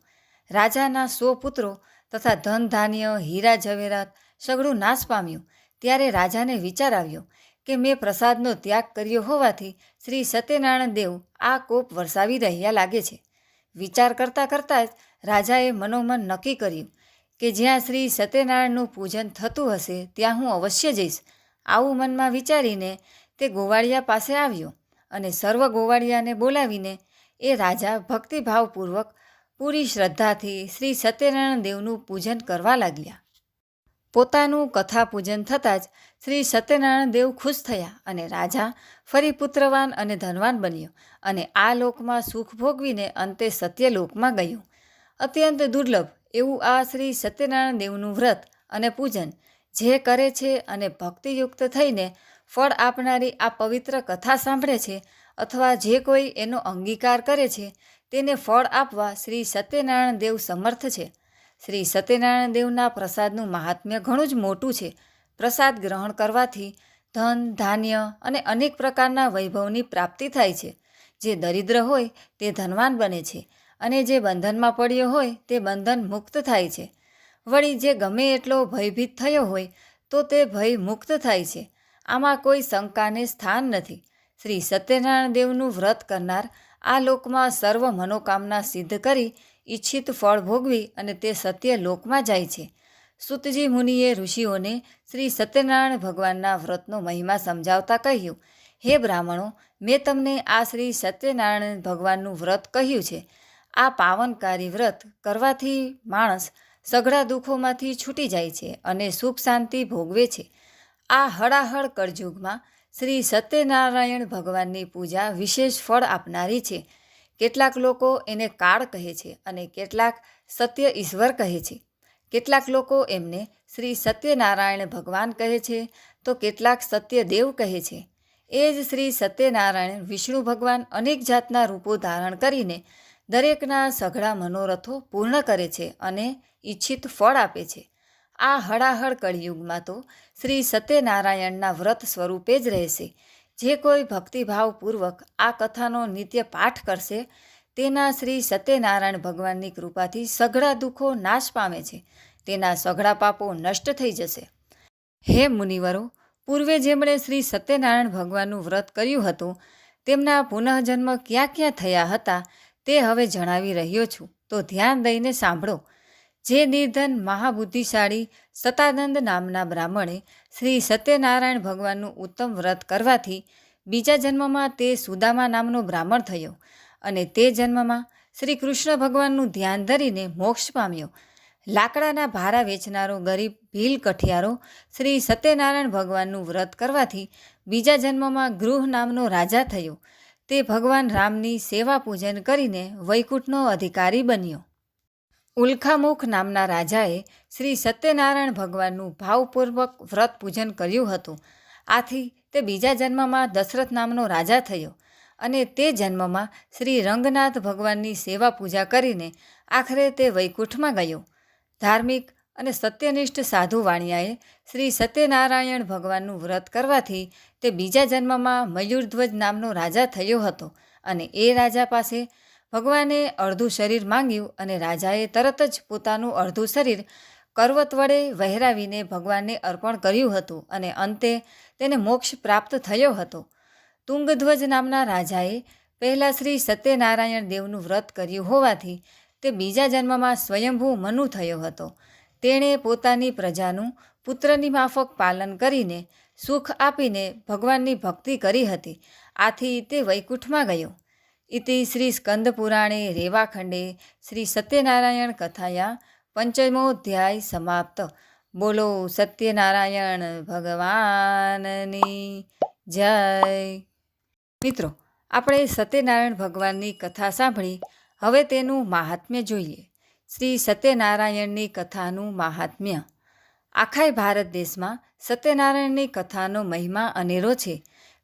રાજાના 100 પુત્રો તથા ધન ધાન્ય હીરા ઝવેરાત સઘળું નાશ પામ્યું. ત્યારે રાજાને વિચાર આવ્યો કે મેં પ્રસાદનો ત્યાગ કર્યો હોવાથી શ્રી સત્યનારાયણ દેવ આ કોપ વરસાવી રહ્યા લાગે છે. વિચાર કરતાં કરતાં જ રાજાએ મનોમન નક્કી કર્યું કે જ્યાં શ્રી સત્યનારાયણનું પૂજન થતું હશે ત્યાં હું અવશ્ય જઈશ. આવું મનમાં વિચારીને તે ગોવાળિયા પાસે આવ્યો અને સર્વ ગોવાળિયાને બોલાવીને એ રાજા ભક્તિભાવપૂર્વક પૂરી શ્રદ્ધાથી શ્રી સત્યનારાયણ દેવનું પૂજન કરવા લાગ્યા. પોતાનું કથા પૂજન થતાં જ શ્રી સત્યનારાયણ દેવ ખુશ થયા અને રાજા ફરી પુત્રવાન અને ધનવાન બન્યો અને આ લોકમાં સુખ ભોગવીને અંતે સત્યલોકમાં ગયો. અત્યંત દુર્લભ એવું આ શ્રી સત્યનારાયણ દેવનું વ્રત અને પૂજન જે કરે છે અને ભક્તિયુક્ત થઈને ફળ આપનારી આ પવિત્ર કથા સાંભળે છે અથવા જે કોઈ એનો અંગીકાર કરે છે તેને ફળ આપવા શ્રી સત્યનારાયણ દેવ સમર્થ છે. શ્રી સત્યનારાયણ દેવના પ્રસાદનું મહાત્મ્ય ઘણું જ મોટું છે. પ્રસાદ ગ્રહણ કરવાથી ધન ધાન્ય અને અનેક પ્રકારના વૈભવની પ્રાપ્તિ થાય છે. જે દરિદ્ર હોય તે ધનવાન બને છે અને જે બંધનમાં પડ્યો હોય તે બંધન મુક્ત થાય છે. વળી જે ગમે એટલો ભયભીત થયો હોય તો તે ભય મુક્ત થાય છે. આમાં કોઈ શંકાને સ્થાન નથી. શ્રી સત્યનારાયણ દેવનું વ્રત કરનાર આ લોકમાં સર્વ મનોકામના સિદ્ધ કરી ઈચ્છિત ફળ ભોગવી અને તે સત્ય લોકમાં જાય છે. સૂતજી મુનિએ ઋષિઓને શ્રી સત્યનારાયણ ભગવાનના વ્રતનો મહિમા સમજાવતા કહ્યું, હે બ્રાહ્મણો, મેં તમને આ શ્રી સત્યનારાયણ ભગવાનનું વ્રત કહ્યું છે. આ પાવનકારી વ્રત કરવાથી માણસ સઘળા દુઃખોમાંથી છૂટી જાય છે અને સુખ શાંતિ ભોગવે છે. આ હળાહળ કળયુગમાં શ્રી સત્યનારાયણ ભગવાનની પૂજા વિશેષ ફળ આપનારી છે. કેટલાક લોકો એને કાળ કહે છે અને કેટલાક સત્ય ઈશ્વર કહે છે. કેટલાક લોકો એમને શ્રી સત્યનારાયણ ભગવાન કહે છે તો કેટલાક સત્યદેવ કહે છે. એ જ શ્રી સત્યનારાયણ વિષ્ણુ ભગવાન અનેક જાતના રૂપો ધારણ કરીને દરેકના સઘળા મનોરથો પૂર્ણ કરે છે અને ઈચ્છિત ફળ આપે છે. આ હળાહળ કળિયુગમાં તો શ્રી સત્યનારાયણના વ્રત સ્વરૂપે જ રહેશે. જે કોઈ ભક્તિભાવપૂર્વક આ કથાનો નિત્ય પાઠ કરશે તેના શ્રી સત્યનારાયણ ભગવાનની કૃપાથી સઘળા દુઃખો નાશ પામે છે. તેના સઘળા પાપો નષ્ટ થઈ જશે. હે મુનિવરો, પૂર્વે જેમણે શ્રી સત્યનારાયણ ભગવાનનું વ્રત કર્યું હતું તેમના પુનઃજન્મ ક્યાં ક્યાં થયા હતા તે હવે જણાવી રહ્યો છું, તો ધ્યાન દઈને સાંભળો. જે નિર્ધન મહાબુદ્ધિશાળી સતાનંદ નામના બ્રાહ્મણે શ્રી સત્યનારાયણ ભગવાનનું ઉત્તમ વ્રત કરવાથી બીજા જન્મમાં તે સુદામા નામનો બ્રાહ્મણ થયો અને તે જન્મમાં શ્રી કૃષ્ણ ભગવાનનું ધ્યાન ધરીને મોક્ષ પામ્યો. લાકડાના ભારા વેચનારો ગરીબ ભીલ કઠિયારો શ્રી સત્યનારાયણ ભગવાનનું વ્રત કરવાથી બીજા જન્મમાં ગૃહ નામનો રાજા થયો. તે ભગવાન રામની સેવા પૂજન કરીને વૈકુંઠનો અધિકારી બન્યો. ઉલ્ખામુખ નામના રાજાએ શ્રી સત્યનારાયણ ભગવાનનું ભાવપૂર્વક વ્રત પૂજન કર્યું હતું. આથી તે બીજા જન્મમાં દશરથ નામનો રાજા થયો અને તે જન્મમાં શ્રી રંગનાથ ભગવાનની સેવા પૂજા કરીને આખરે તે વૈકુંઠમાં ગયો. ધાર્મિક અને સત્યનિષ્ઠ સાધુ વાણિયાએ શ્રી સત્યનારાયણ ભગવાનનું વ્રત કરવાથી તે બીજા જન્મમાં મયુરધ્વજ નામનો રાજા થયો હતો અને એ રાજા પાસે ભગવાને અડધું શરીર માંગ્યું અને રાજાએ તરત જ પોતાનું અડધું શરીર કરવત વડે વહેરાવીને ભગવાનને અર્પણ કર્યું હતું અને અંતે તેને મોક્ષ પ્રાપ્ત થયો હતો. તુંગધ્વજ નામના રાજાએ પહેલાં શ્રી સત્યનારાયણ દેવનું વ્રત કર્યું હોવાથી તે બીજા જન્મમાં સ્વયંભૂ મનુ થયો હતો. તેણે પોતાની પ્રજાનું પુત્રની માફક પાલન કરીને સુખ આપીને ભગવાનની ભક્તિ કરી હતી. આથી તે વૈકુંઠમાં ગયો. ઇતિ શ્રી સ્કંદ પુરાણે રેવાખંડે શ્રી સત્યનારાયણ કથાયા પંચમોધ્યાય સમાપ્ત. બોલો સત્યનારાયણ ભગવાનની જય. મિત્રો, આપણે સત્યનારાયણ ભગવાનની કથા સાંભળી. હવે તેનું મહાત્મ્ય જોઈએ. શ્રી સત્યનારાયણની કથાનું મહાત્મ્ય. આખાય ભારત દેશમાં સત્યનારાયણની કથાનો મહિમા અનેરો છે.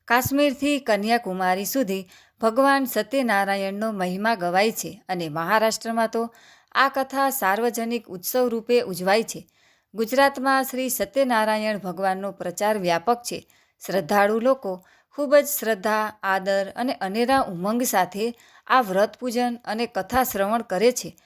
કાશ્મીરથી કન્યાકુમારી સુધી ભગવાન સત્યનારાયણનો મહિમા ગવાય છે અને મહારાષ્ટ્રમાં તો આ કથા સાર્વજનિક ઉત્સવ રૂપે ઉજવાય છે. ગુજરાતમાં શ્રી સત્યનારાયણ ભગવાનનો પ્રચાર વ્યાપક છે. શ્રદ્ધાળુ લોકો ખૂબ જ શ્રદ્ધા, આદર અને અનેરા ઉમંગ સાથે આ વ્રત પૂજન અને કથા શ્રવણ કરે છે.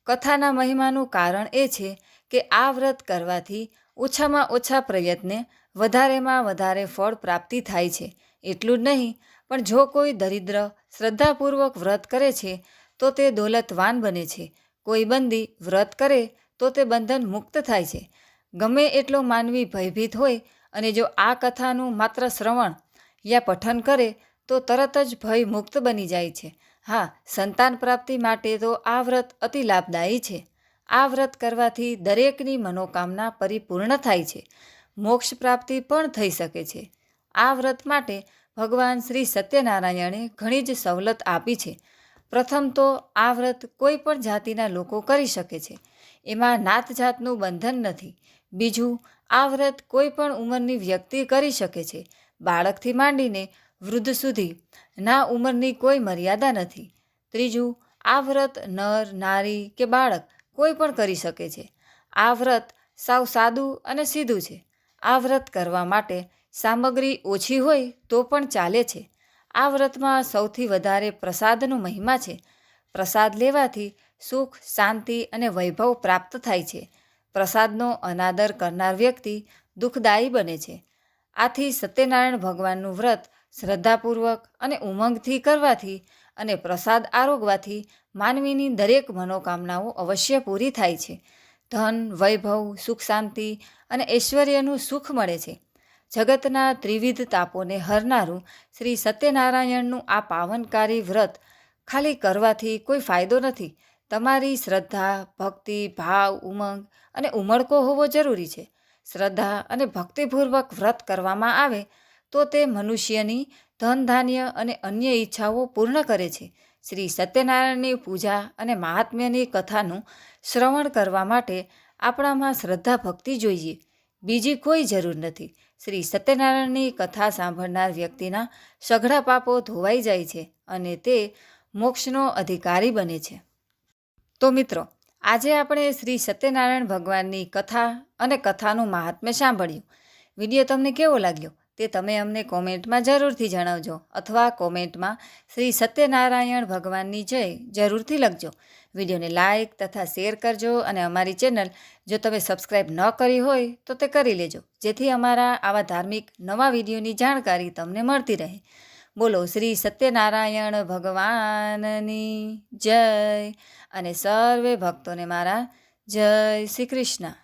કથાના મહિમાનું કારણ એ છે કે આ વ્રત કરવાથી ઓછામાં ઓછા પ્રયત્ને વધારેમાં વધારે ફળ પ્રાપ્તિ થાય છે. એટલું જ નહીં, પણ જો કોઈ દરિદ્ર શ્રદ્ધાપૂર્વક વ્રત કરે છે તો તે દોલતવાન બને છે. કોઈ બંદી વ્રત કરે તો તે બંધન મુક્ત થાય છે. ગમે એટલો માનવી ભયભીત હોય અને જો આ કથાનું માત્ર શ્રવણ યા પઠન કરે તો તરત જ ભય મુક્ત બની જાય છે. હા, સંતાન પ્રાપ્તિ માટે તો આ વ્રત અતિ લાભદાયી છે. આ વ્રત કરવાથી દરેકની મનોકામના પરિપૂર્ણ થાય છે. મોક્ષ પ્રાપ્તિ પણ થઈ શકે છે. આ વ્રત માટે ભગવાન શ્રી સત્યનારાયણે ઘણી જ સવલત આપી છે. પ્રથમ તો આ વ્રત કોઈ પણ જાતિના લોકો કરી શકે છે. એમાં નાત જાતનું બંધન નથી. બીજું, આ વ્રત કોઈ પણ ઉંમરની વ્યક્તિ કરી શકે છે. બાળકથી માંડીને વૃદ્ધ સુધી ના ઉંમરની કોઈ મર્યાદા નથી. ત્રીજું, આ વ્રત નર, નારી કે બાળક કોઈ પણ કરી શકે છે. આ વ્રત સાવ સાદું અને સીધું છે. આ વ્રત કરવા માટે સામગ્રી ઓછી હોય તો પણ ચાલે છે. આ વ્રતમાં સૌથી વધારે પ્રસાદનો મહિમા છે. પ્રસાદ લેવાથી સુખ, શાંતિ અને વૈભવ પ્રાપ્ત થાય છે. પ્રસાદનો અનાદર કરનાર વ્યક્તિ દુઃખદાયી બને છે. આથી સત્યનારાયણ ભગવાનનું વ્રત શ્રદ્ધાપૂર્વક અને ઉમંગથી કરવાથી અને પ્રસાદ આરોગવાથી માનવીની દરેક મનોકામનાઓ અવશ્ય પૂરી થાય છે. ધન, વૈભવ, સુખ, શાંતિ અને ઐશ્વર્યનું સુખ મળે છે. જગતના ત્રિવિધ તાપોને હરનારું શ્રી સત્યનારાયણનું આ પાવનકારી વ્રત ખાલી કરવાથી કોઈ ફાયદો નથી. તમારી શ્રદ્ધા, ભક્તિ, ભાવ, ઉમંગ અને ઉમળકો હોવો જરૂરી છે. શ્રદ્ધા અને ભક્તિપૂર્વક વ્રત કરવામાં આવે તો તે મનુષ્યની ધન, ધાન્ય અને અન્ય ઈચ્છાઓ પૂર્ણ કરે છે. શ્રી સત્યનારાયણની પૂજા અને મહાત્મ્યની કથાનું શ્રવણ કરવા માટે આપણામાં શ્રદ્ધા ભક્તિ જોઈએ. બીજી કોઈ જરૂર નથી. શ્રી સત્યનારાયણની કથા સાંભળનાર વ્યક્તિના સઘળા પાપો ધોવાઈ જાય છે અને તે મોક્ષનો અધિકારી બને છે. તો મિત્રો, આજે આપણે શ્રી સત્યનારાયણ ભગવાનની કથા અને કથાનું મહાત્મ્ય સાંભળ્યું. વિડીયો તમને કેવો લાગ્યો તે તમે અમને કોમેન્ટમાં જરૂરથી જણાવજો અથવા કોમેન્ટમાં શ્રી સત્યનારાયણ ભગવાનની જય જરૂરથી લખજો. વિડીયોને લાઇક તથા શેર કરજો અને અમારી ચેનલ જો તમે સબસ્ક્રાઈબ ન કરી હોય તો તે કરી લેજો, જેથી અમારા આવા ધાર્મિક નવા વિડીયોની જાણકારી તમને મળતી રહે. બોલો શ્રી સત્યનારાયણ ભગવાનની જય અને સર્વે ભક્તોને મારા જય શ્રી કૃષ્ણ.